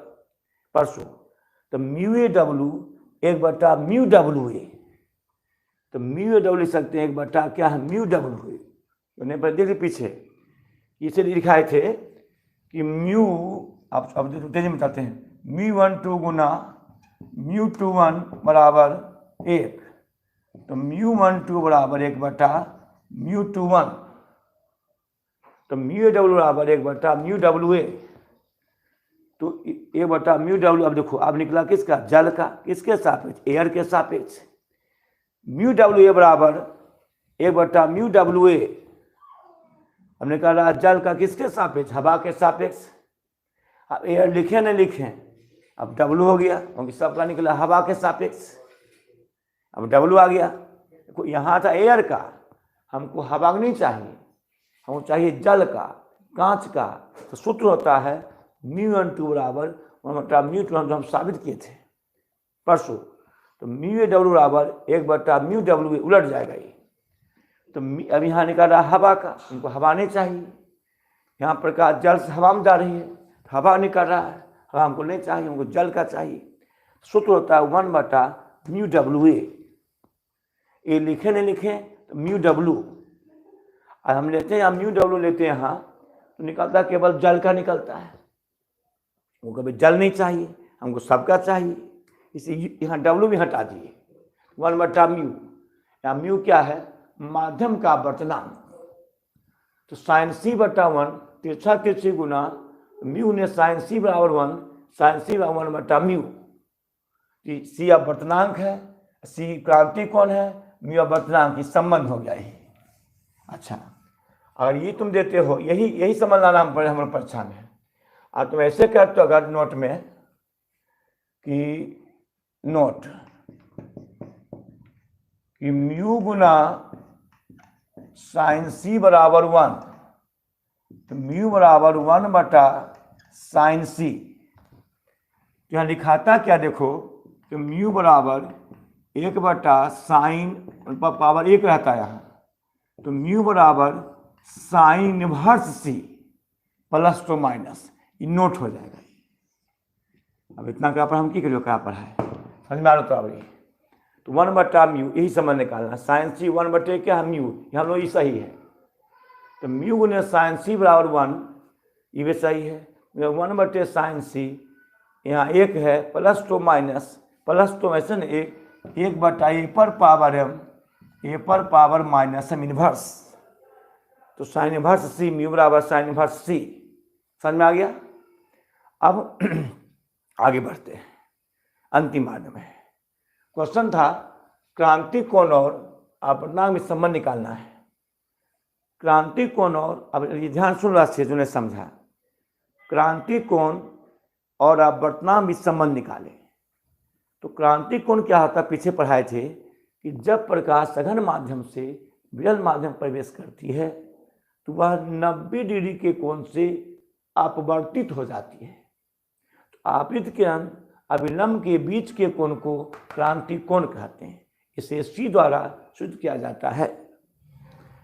परसों। तो μAW 1/μWA। तो μAW लिख सकते हैं 1 क्या है μWA। तो नहीं पर देखिए पीछे इसे लिखाए थे कि म्यू, अब तेजी में बताते हैं, μ12 गुना μ21 बराबर 1। तो μ12 बराबर 1/μ21। तो μAW बराबर 1/μWA। तो 1/μW। अब देखो अब निकला किसका, जल का, किसके सापेक्ष, एयर के सापेक्ष। μWA बराबर 1/μWA। अब निकाला जल का किसके सापेक्ष, हवा के सापेक्ष। अब एयर लिखे न लिखें, अब डब्लू हो गया क्योंकि सबका निकला हवा के सापेक्ष। अब डब्लू आ गया, यहाँ था एयर का, हमको हवा नहीं चाहिए, हमको चाहिए जल का, कांच का। तो सूत्र होता है μ(n2) बराबर 1/μ2, जो हम साबित किए थे परसों। तो μA(W) बराबर 1/μW, उलट जाएगा ये। तो अब यहाँ निकाला हवा का, हमको हवा नहीं चाहिए, यहाँ प्रकाश जल से हवा में जा रही है, हवा निकल रहा है, हवा हमको नहीं चाहिए, हमको जल का चाहिए। सूत्र होता है 1/μWA। ये लिखे नहीं लिखे तो μW, और हम लेते हैं यहाँ μW लेते हैं यहाँ, तो निकलता केवल जल का निकलता है। वो कभी जल नहीं चाहिए, हमको सबका चाहिए, इसे यहाँ W भी हटा दिए। 1/μ, यहाँ म्यू क्या है, माध्यम का वर्तनांक। तो sin c/1 तिरछा तिरछी गुना म्यू ने sin c बराबर 1, sin c बराबर 1/μ। c अब वर्तनांक है, c क्रांति कोण है, म्यू वर्तनांक, संबंध हो गया ये। अच्छा, अगर ये तुम देते हो, यही समझ लाना हम पड़े हमारे परीक्षा में। और तुम ऐसे करते हो अगर नोट में कि नोट कि म्यू गुना sin c बराबर 1, तो म्यू बराबर 1/sin c। तो यहाँ लिखाता क्या देखो, कि म्यू बराबर 1/sin पावर 1 रहता है यहाँ, तो म्यू बराबर sin inverse c plus two minus, ये नोट हो जाएगा। अब इतना क्या पढ़ा, हम की करियो क्या पढ़ा है, समझ में आ रहा तो अब ये तो 1/μ, यही समझ निकालना। sin c 1/, क्या है म्यू, यहाँ लो ये सही है, तो म्यू गुने sin c बराबर 1, ये भी सही है। 1/sin c, यहाँ 1 है, plus two minus, plus two ऐसे न 1/a पर पावर m, a पर पावर माइनस m इनवर्स। तो साइन इनवर्स c, म्यू बराबर साइन इनवर्स c। समझ में आ गया। अब आगे बढ़ते हैं अंतिम मार्ग में। क्वेश्चन था क्रांति कोण और अपवर्तनांक में संबंध निकालना है। क्रांति कोण और, अब ये ध्यान सुन रहा से जो समझा, क्रांति कोण और अपवर्तनांक में संबंध निकाले। तो क्रांति कोण क्या होता, पीछे पढ़ाए थे कि जब प्रकाश सघन माध्यम से विरल माध्यम प्रवेश करती है तो वह 90 डिग्री के कोण से अपवर्तित हो जाती है। तो आपतित किरण अभिलंब के बीच के कोण को क्रांति कोण कहते हैं। इसे C द्वारा सिद्ध किया जाता है।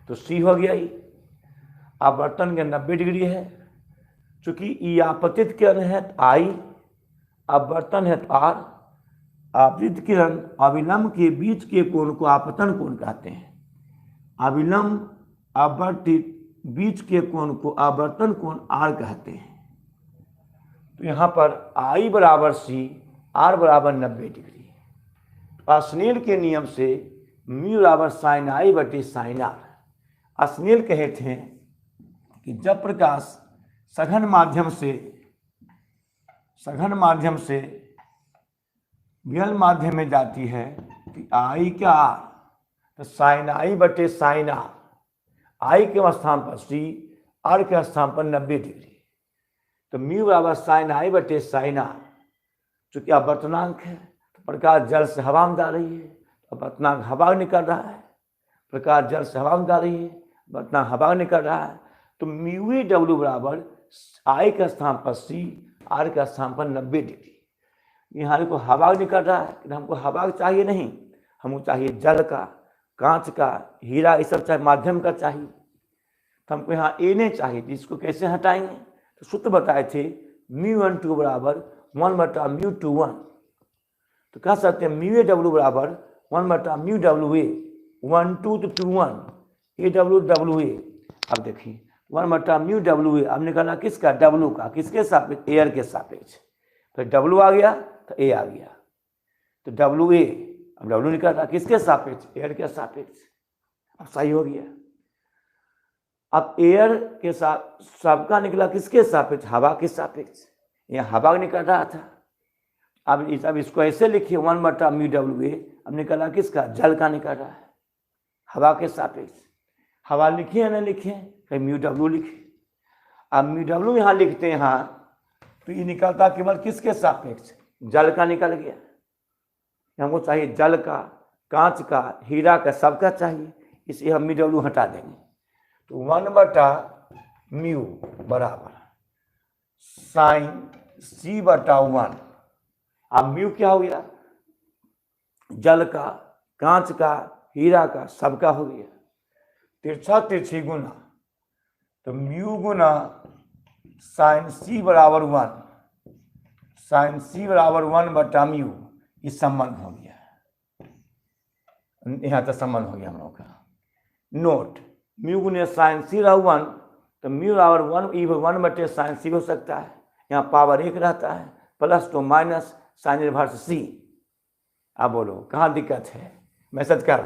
तो C हो गया ही, अपवर्तन के 90 डिग्री है, चूंकि ई आपतित किरण है तो I, अपवर्तन है तो R। आपतित किरण अभिलंब के बीच के कोण को आपतन कोण कहते हैं। अभिलंब अपवर्तित बीच के कोण को आवर्तन कोण R कहते हैं। तो यहाँ पर I बराबर C, R बराबर 90 डिग्री। तो स्नेल के नियम से म्यू बराबर साइन I बटे साइन R। स्नेल कहे थे कि जब प्रकाश सघन माध्यम से विरल माध्यम में जाती है तो I क्या R, तो साइन I बटे साइन R। I के स्थान पर C, R के स्थान पर 90 डिग्री। तो म्यू बराबर साइन I बटे साइन R। चूंकि अपवर्तनांक है तो प्रकाश जल से हवा में जा रही है, अपवर्तनांक हवा निकल रहा है, प्रकाश जल से हवा में जा रही है, अपवर्तनांक हवा निकल रहा है। तो μW बराबर I के स्थान पर C, R के स्थान पर 90 डिग्री। यहाँ देखो हवा निकल रहा है, लेकिन हमको हवा चाहिए नहीं, हमको चाहिए जल का, कांच का, हीरा, ये सब चाहिए, माध्यम का चाहिए। तो हमको यहाँ ए नहीं चाहिए, जिसको कैसे हटाएंगे, तो सूत्र बताए थे μ(n2) बराबर 1/μ21। तो कह सकते हैं μAW बराबर 1/μWA, 1 2 तो 2 1 AWWA। अब देखिए 1/μWA, अब निकालना किसका, W का, किसके सापेक्ष, एयर के सापेक्ष। फिर W आ गया तो A आ गया, तो WA, अब W निकला किसके सापेक्ष, एयर के सापेक्ष। अब सही हो गया। अब एयर के साथ सबका निकला किसके सापेक्ष, हवा के सापेक्ष। यहाँ हवा निकल रहा था, अब इसको ऐसे लिखिए 1/μWA। अब निकला किसका, जल का निकल रहा है, हवा के सापेक्ष। हवा लिखे या न लिखे, कहीं म्यू डब्ल्यू लिखे। अब म्यू डब्ल्यू यहाँ लिखते हैं यहाँ, तो ये निकलता केवल किसके सापेक्ष, जल का निकल गया। हमको चाहिए जल का, कांच का, हीरा का, सबका चाहिए, इसलिए हम म्यू डब्ल्यू हटा देंगे। तो 1/म्यू बराबर साइन C/1। अब म्यू क्या हो गया, जल का, कांच का, हीरा का, सबका हो गया। तिरछा तिरछी गुना, तो म्यू गुना साइन C/1, साइन C/1/म्यू, ये संबंध हो गया। यहाँ तक संबंध हो गया हम लोग का। नोट, म्यू गुने साइन C/1, तो म्यू बराबर 1/साइन C हो सकता है, यहाँ पावर 1 रहता है, प्लस तो माइनस साइन इनवर्स C। अब बोलो कहाँ दिक्कत है, मैसेज कर,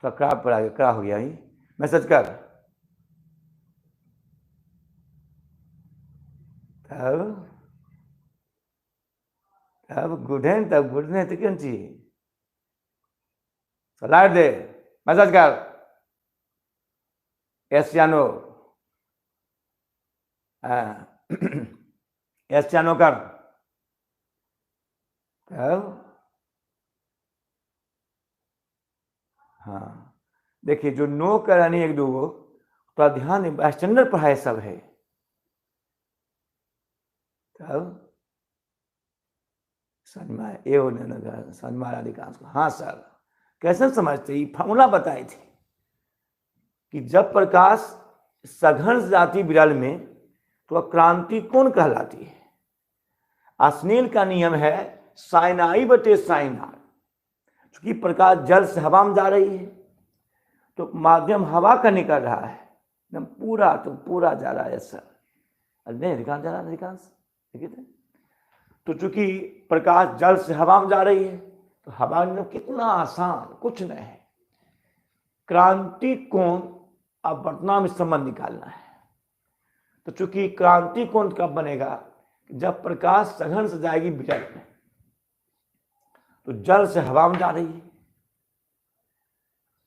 तो खराब पड़ा, क्या हो गया, ये मैसेज कर। तब गुड है, तब गुड नहीं तो क्यों चाहिए, लाइट दे, मैसेज कर, एस या नो, एस या नो कर। तब हाँ देखिए, जो नो करानी एक दो तो ध्यान, स्टैंडर्ड पढ़ाई सब है। तब समझ में ये होने लगा, समझ में अधिकांश को। हाँ सर, कैसे समझते, ये फॉर्मूला बताए थे कि जब प्रकाश सघन से जाती विरल में तो क्रांति कौन कहलाती है। स्नेल का नियम है साइन I/साइन R। चूंकि प्रकाश जल से हवा में जा रही है तो माध्यम हवा का निकल रहा है, एकदम पूरा, तो पूरा जा रहा है सर, नहीं अधिकांश जा रहा है, अधिकांश देखिए। तो चूंकि प्रकाश जल से हवा में जा रही है तो हवा में कितना आसान, कुछ नहीं है। क्रांति कोण अपवर्तनांक में संबंध निकालना है। तो चूंकि क्रांति कोण कब बनेगा, जब प्रकाश सघन से जाएगी विरल में, तो जल से हवा में जा रही है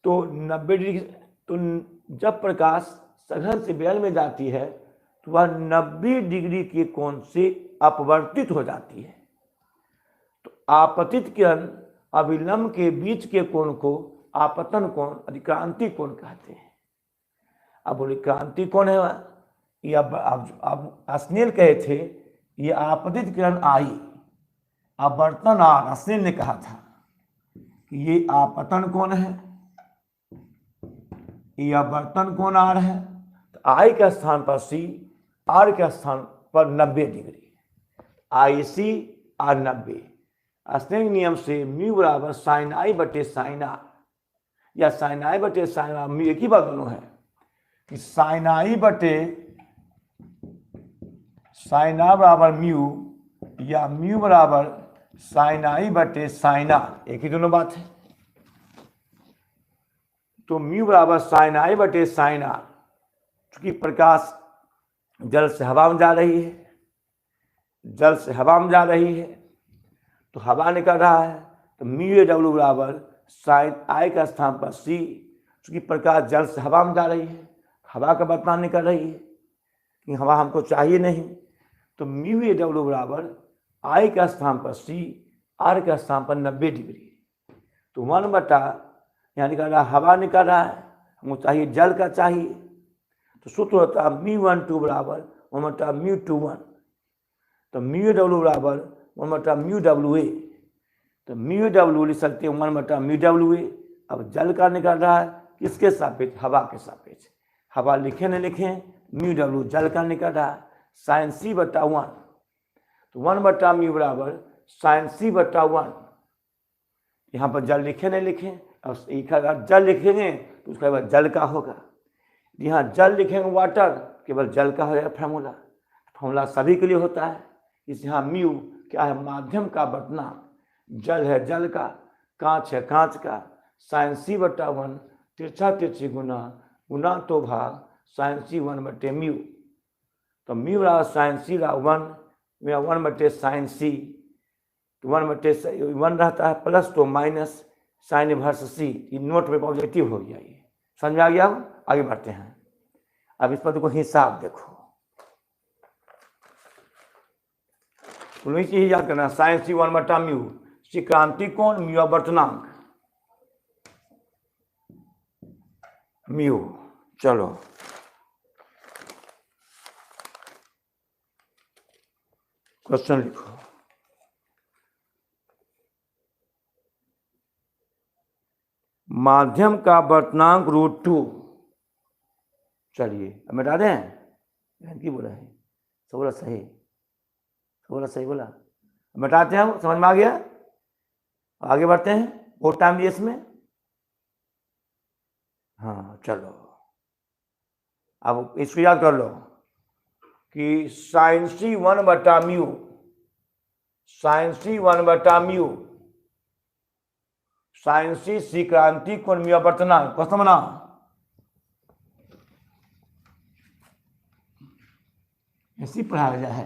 तो 90 डिग्री, तो जब प्रकाश सघन से विरल में जाती है तो वह 90 डिग्री के कोण से अपवर्तित हो जाती है। तो आपतित किरण अविलंब के बीच के कोण को आपतन कोण, क्रांति कोण कहते हैं। अब बोले क्रांति कोण है, ये अब स्नेल कहे थे ये आपतित किरण आई, अपवर्तन R, स्नेल ने कहा था कि ये आपतन कोण है, ये अपवर्तन कोण R है। तो I के स्थान पर C, R के स्थान पर 90 डिग्री, IC R 90। स्नेल नियम से म्यू बराबर साइन I/साइन R, या साइन I/साइन R, म्यू एक ही बात दोनों है कि साइन I/साइन R बराबर म्यू, या म्यू बराबर साइन I/साइन R, एक ही दोनों बात है। तो म्यू बराबर साइन I/साइन R, चूंकि प्रकाश जल से हवा में जा रही है, जल से हवा में जा रही है तो हवा निकल रहा है, तो म्यू डब्ल्यू बराबर साइन I का स्थान पर C, चूंकि प्रकाश जल से हवा में जा रही है, हवा का वर्तमान निकल रही है कि हवा हमको चाहिए नहीं, तो म्यू डब्ल्यू बराबर I का स्थान पर C, R का स्थान पर 90 डिग्री। तो 1/, यहाँ निकल रहा हवा निकल रहा है, हमको चाहिए जल का चाहिए, तो सूत्र होता है μ12 बराबर 1/μ21। तो म्यू डब्ल्यू बराबर 1/μWA, तो म्यू डब्ल्यू लिख सकते हैं 1/μWA। अब जल का निकल रहा है किसके सापेक्ष, हवा के सापेक्ष। हवा लिखे न लिखें, म्यू डब्ल्यू जल का निकल रहा है साइन C/1, तो 1/μ बराबर साइन C/1। यहाँ पर जल लिखे न लिखें, अब एक अगर जल लिखेंगे तो उसका बाद जल का होगा, यहाँ जल लिखेंगे वाटर, केवल जल का हो जाएगा फॉर्मूला। फॉर्मूला सभी के लिए होता है। इस यहाँ म्यू क्या है, माध्यम का वर्तमान, जल है जल का, कांच है कांच का, साइन C/1, तिरछा तिरछी गुना, गुना तो भाग साइन C 1/μ। तो म्यू बराबर साइन C/1 में 1/साइन C, तो 1/1 रहता है, प्लस तो माइनस साइन इनवर्स सी, ये नोट में पॉजिटिव हो गया। ये समझ में आ गया? आगे बढ़ते हैं। अब इस पर देखो हिसाब देखो, चीज याद करना, साइन सी 1/म्यू, सी क्रांति कोण, म्यू अपवर्तनांक, म्यू। चलो क्वेश्चन लिखो। माध्यम का अपवर्तनांक √2। चलिए अब मिटा दें, की बोला है, सब बोला सही, सब बोला सही बोला, मिटाते हैं। समझ में आ गया? आगे बढ़ते हैं। बहुत टाइम दिए इसमें। हाँ चलो, अब इसको याद कर लो कि साइन सी 1/म्यू, साइन सी 1/म्यू, साइन सी क्रांति कोण म्यू अपवर्तनांक। क्वेश्चन बना, ऐसी पढ़ाया गया है।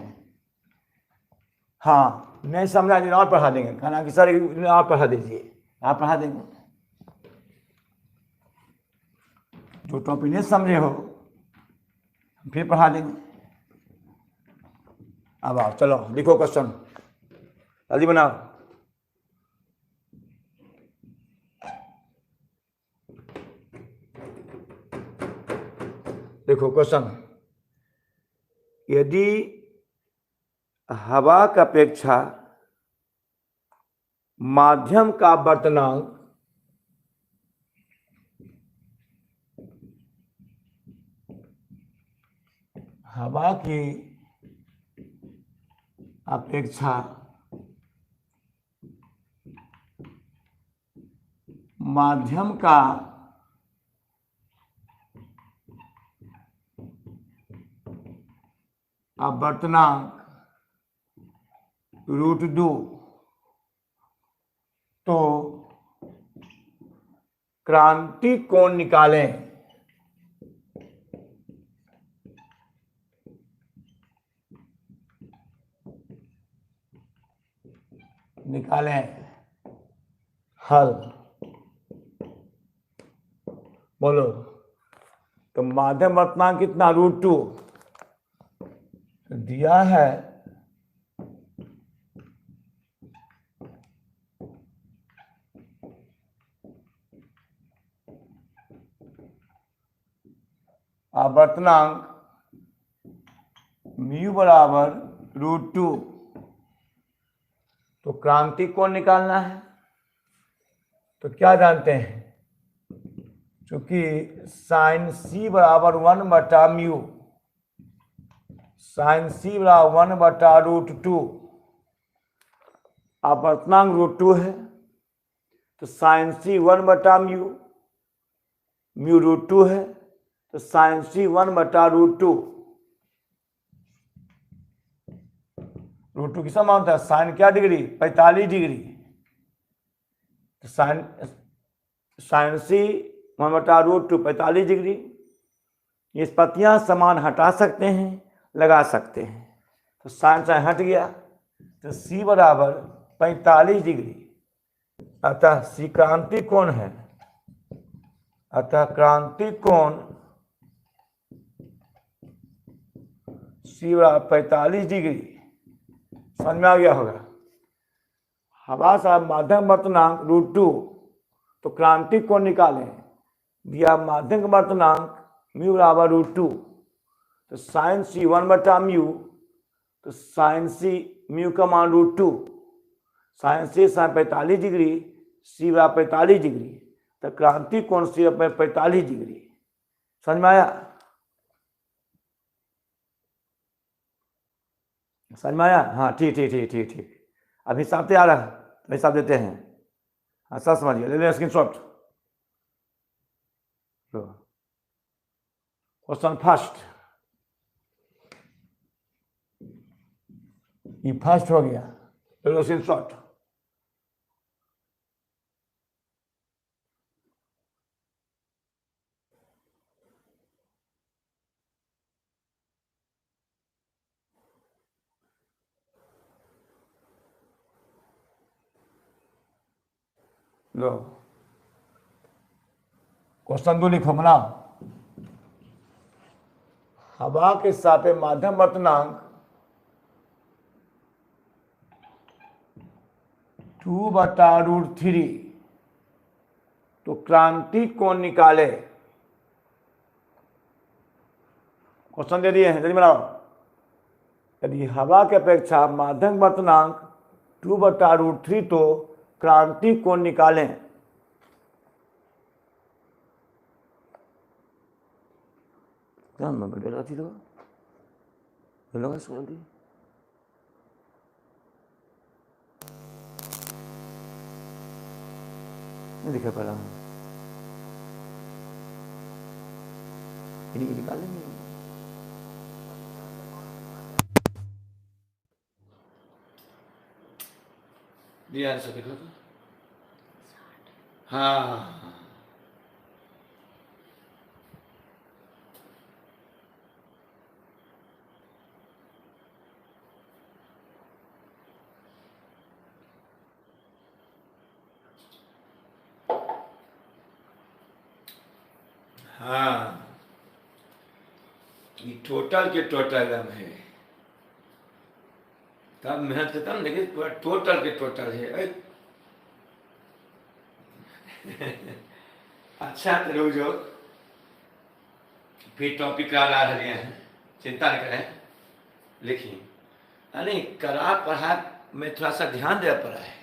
हाँ नहीं समझा जी, और पढ़ा देंगे, कहना कि सर आप पढ़ा दीजिए, आप पढ़ा देंगे। जो टॉपिक नहीं समझे हो फिर पढ़ा देंगे। अब आओ चलो लिखो क्वेश्चन, जल्दी बनाओ। देखो क्वेश्चन, यदि हवा की अपेक्षा माध्यम का अपवर्तनांक हवा की अपेक्षा माध्यम का अपवर्तनांक √2, तो क्रांति कोण निकालें। हल बोलो। तो माध्यम अपवर्तनांक कितना, √2 दिया है, अपवर्तनांक म्यू बराबर √2, तो क्रांति कोण निकालना है। तो क्या जानते हैं, क्योंकि साइन सी बराबर 1/म्यू, साइन सी बराबर 1/√2, अपवर्तनांक √2 है, तो साइन सी 1/म्यू, म्यू √2 है, तो साइन सी 1/√2। √2 किसका मान होता है, साइन क्या डिग्री, 45 डिग्री। तो साइन सी 1/√2 45 डिग्री। निष्पत्तियां समान हटा सकते हैं, लगा सकते हैं। तो साइन साइन हट गया, तो सी बराबर 45 डिग्री। अतः सी क्रांति कोण है, अतः क्रांति कोण सी बराबर 45 डिग्री। समझ में आ गया होगा। हवा का माध्यम अपवर्तनांक √2, तो क्रांति कोण निकालें। दिया माध्यम अपवर्तनांक म्यू बराबर √2, तो साइन सी 1/म्यू, तो साइन सी म्यू का मान √2, साइन सी साइन 45 डिग्री, सी बराबर 45 डिग्री, तो क्रांति कोण सी बराबर 45 डिग्री। समझ में आया? समझ में आया? हाँ ठीक ठीक ठीक ठीक ठीक। अब हिसाब तैयार है, तो हिसाब देते हैं। हाँ सब समझिए, ले लें स्क्रीनशॉट। क्वेश्चन फर्स्ट, ये फर्स्ट हो गया, ले लो स्क्रीनशॉट। लो क्वेश्चन 2 लिखो बनाओ। हवा के सापेक्ष माध्यम वर्तनांक 2/√3, तो क्रांति कोण निकाले। क्वेश्चन दे दिए हैं, जल्दी बनाओ। यदि हवा के अपेक्षा माध्यम वर्तनांक 2/√3 तो क्रांति कोण निकालें। क्या मैं बड़े राती लगा सुन दी नहीं दिखा पहला इन्हीं निकाल लेंगे। दिया आंसर देखो तो। हाँ हाँ, ये टोटल के टोटल हम है, तब मेहनत करता हूँ, लेकिन टोटल के टोटल है। अच्छा तो लोग जो फिर टॉपिक ला रहे हैं, चिंता नहीं करें, लिखिए। अरे करा पढ़ा में थोड़ा सा ध्यान देना पड़ा है।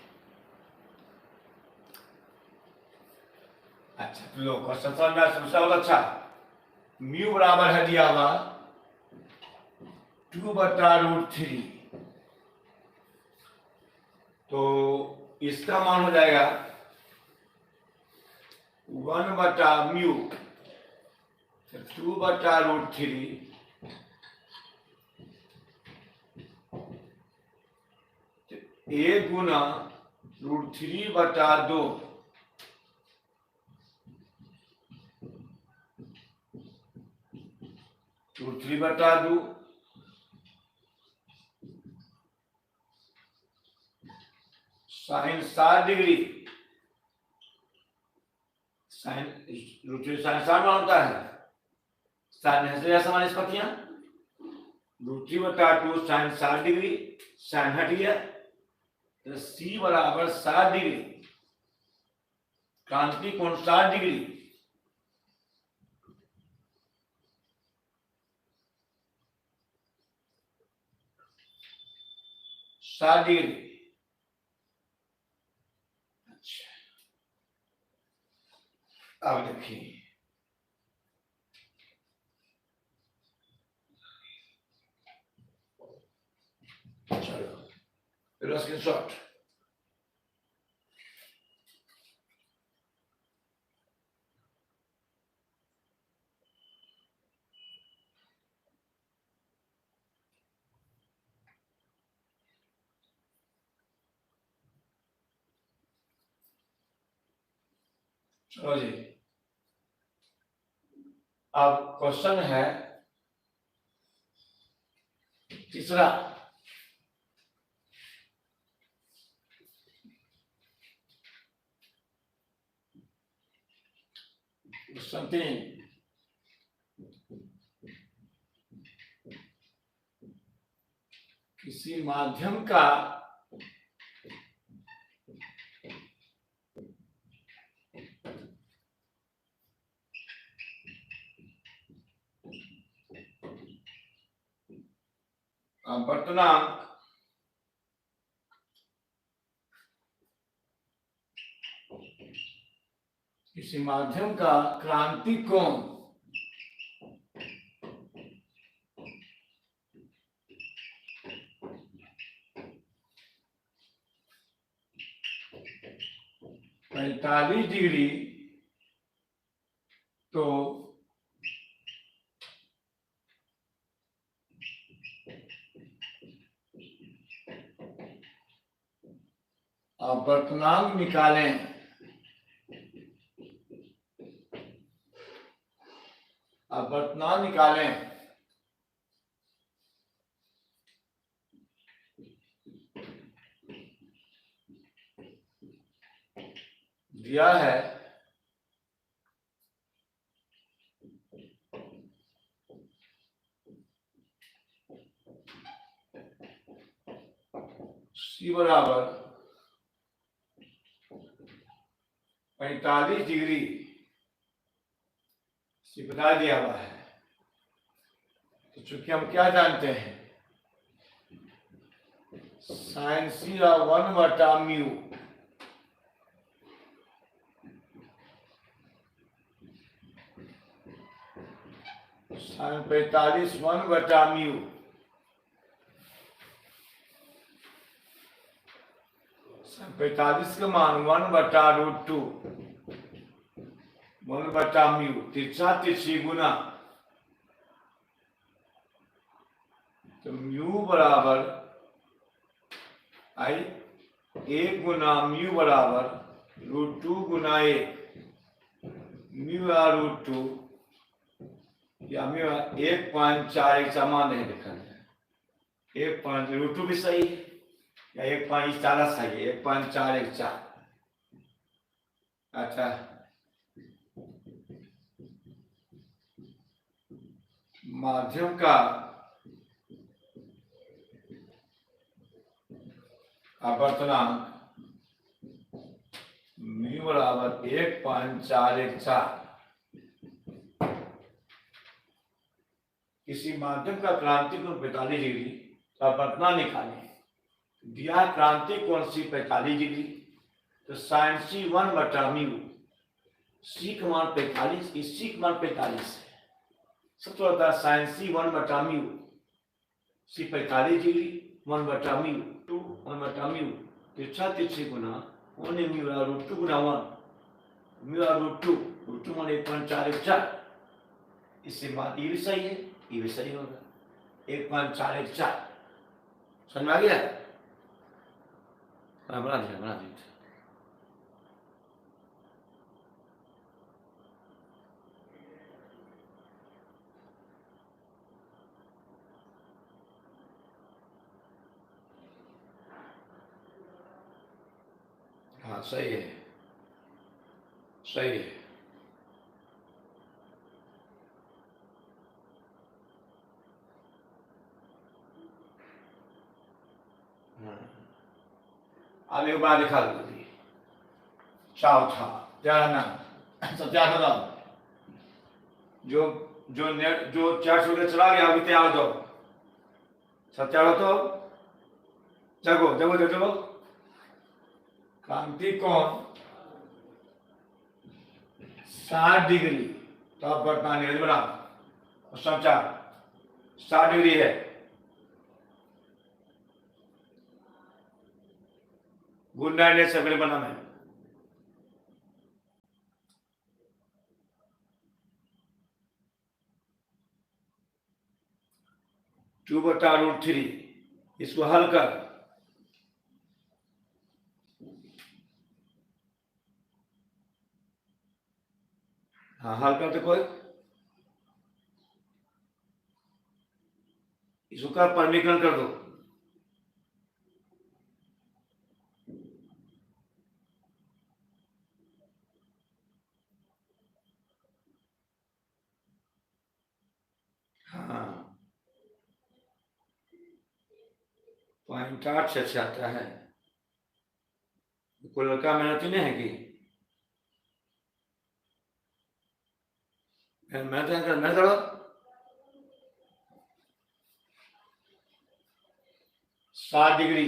अच्छा तो लो क्वेश्चन समझना बहुत अच्छा। म्यू बराबर है दिया हुआ 2/√3, तो इसका मान हो जाएगा 1/μ, 2/√3 1 गुना √3/2, √3/2 साइन 60 डिग्री, साइन √3 साइन 60 मान होता है, साइन से समान निष्पत्तियां, √3/2 साइन 60 डिग्री, साइन हट गया तो C बराबर 60 डिग्री, क्रांति कोण 60 डिग्री। अच्छा अब देखिए, चलो स्क्रीनशॉट। चलो जी, अब क्वेश्चन है तीसरा। क्वेश्चन 3, किसी माध्यम का अपवर्तनांक किसी माध्यम का क्रांति कोण पैंतालीस डिग्री, तो अपवर्तनांक निकालें। अपवर्तनांक निकालें, दिया है सी बराबर 45 डिग्री सी बता दिया हुआ है। तो चूंकि हम क्या जानते हैं, साइन सी 1/μ साइन 45 1/μ साइन 45 का मान 1/√2 1/μ तिरछा तिरछी गुना, तो म्यू बराबर आई 1 गुना म्यू बराबर √2 गुना 1 म्यू या √2 या म्यू 1.4 समान नहीं लिखा है। 1.√2 भी सही है या 1.4 सही है, 1.414। अच्छा, माध्यम का अपवर्तनांक म्यू बराबर 1.414। किसी माध्यम का क्रांतिक कोण 45 डिग्री का अपवर्तनांक निकालें। दिया क्रांतिक कोण सी 45 डिग्री, तो साइन सी 1/μ, सी का मान 45, इस सी का मान 45 है। सबसे होता है साइन सी 1/μ, सी 45 डिग्री 1/μ 2 1/μ तिरछा तिरछी गुना 1 म्यू √2 गुना 1 म्यू √2 मान 1.414। इससे बात ये भी सही है, ये भी सही होगा 1.414। समझ में आ गया? बना दिया। हाँ सही है, सही है। अब एक बार लिखा दी चौथा ना सत्याग्रह जो नेट जो चैट सुविधा चला गया अभी तैयार दो सत्याग्रह तो जगो क्रांति कोण 60 डिग्री तो आप वर्तमान निरंजन बना और संचार 60 डिग्री है। गुड नाइट से बना है। टू बटा √3 इसको हल कर हाँ हल करते कोई इसको का परमीकरण कर दो। हाँ 0.8 से अच्छा आता है। कोई लड़का मेहनती नहीं है कि मेहनत करो 60 डिग्री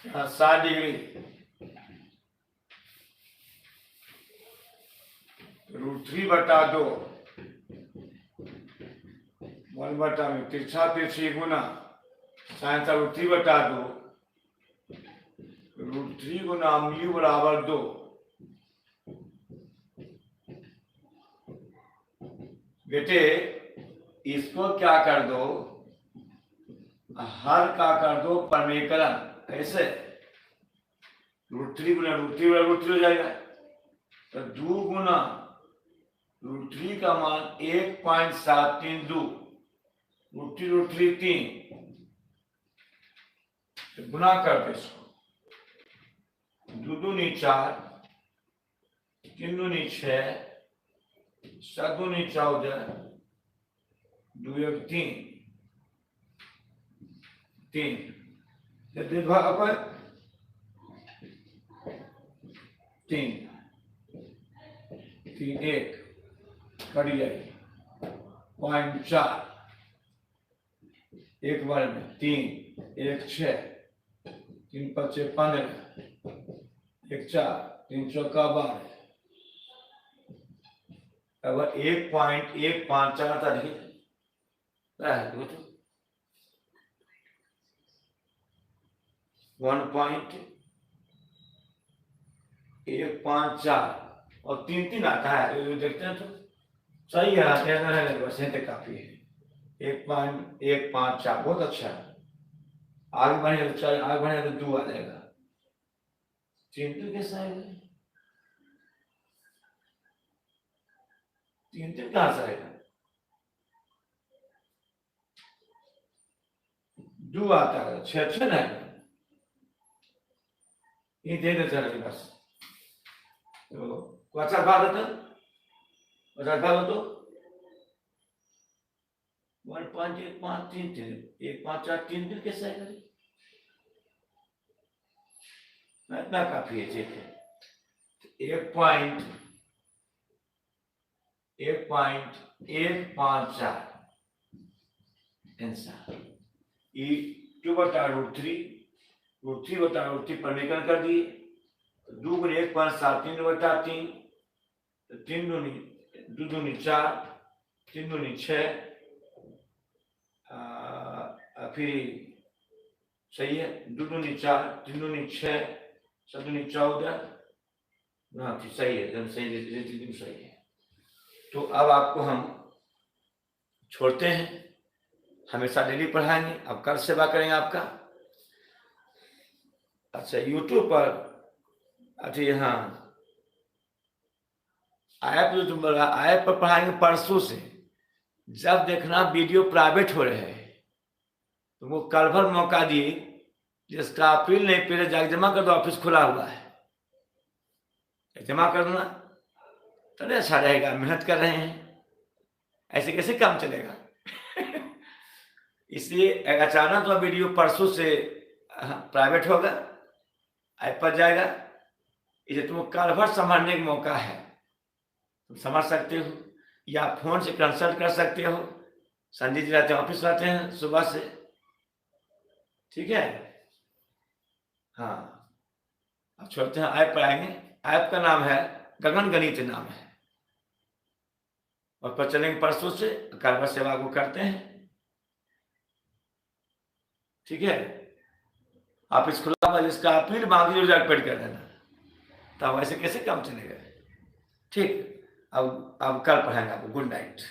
60 डिग्री √3/2 1/में तिरछा तिरछी गुना साइन का √3/2 √3 गुना म्यू बराबर 2। बेटे इसको क्या कर दो, हर का कर दो परमीकरण। कैसे? √3 गुना √3 हो जाएगा, तो 2 गुना √3 का मान 1.732 √3 3 गुना कर दे इसको 2 दूनी 4 3 दूनी 6 7 दूनी 14 2 1 3 3 भाग अपन 3 3 1 कट जाए 0.4 एक बार में 3 1 6 3 5 15 1 4 3 चौका 12 अगर 1.154 था देखिए 1.154 और 3 आता है देखते हैं तो सही है बस तक काफी है 1.154 बहुत अच्छा है आगे बढ़े तो आगे बढ़े तो 2 आ जाएगा 3 कैसा है 3 कहां से आएगा 2 आता है 6 6 नहीं ये दे देते हैं बस तो अच्छा भाग देता तो 1.153 1.433 कैसे आएगा इतना काफी है ठीक है 1.154 आंसर ई 2/√3 √3/√3 पर निकल कर दिए 2 × 1 5 7 3/3 3 दूनी 2 दूनी 4 3 दूनी 6 फिर सही है 2 दूनी 4 3 दूनी 6 7 दूनी 14 हाँ सही है एकदम सही है तो अब आपको हम छोड़ते हैं हमेशा डेली पढ़ाएंगे अब कल सेवा करेंगे आपका अच्छा यूट्यूब पर अच्छा यहाँ ऐप जो तुम ऐप पर पढ़ाएंगे परसों से जब देखना वीडियो प्राइवेट हो रहे हैं तुमको कल भर मौका दिए जिसका अपील नहीं पहले जाके जमा कर दो ऑफिस खुला हुआ है जमा कर देना तो नहीं अच्छा रहेगा मेहनत कर रहे हैं ऐसे कैसे काम चलेगा इसलिए अचानक तो वीडियो परसों से प्राइवेट होगा ऐप पर जाएगा इसे तुमको कल भर संभालने का मौका है तुम समझ सकते हो या फोन से कंसल्ट कर सकते हो संजय जी रहते हैं ऑफिस रहते हैं सुबह से ठीक है हाँ अब छोड़ते हैं ऐप पर आएंगे ऐप का नाम है गगन गणित नाम है और पर चलेंगे परसों से कल भर सेवा को करते हैं ठीक है ऑफिस खुला हुआ जिसका अपील मांगी रिजल्ट पेड कर देना तब ऐसे कैसे काम चलेगा ठीक अब कल पढ़ाएंगे आपको गुड नाइट।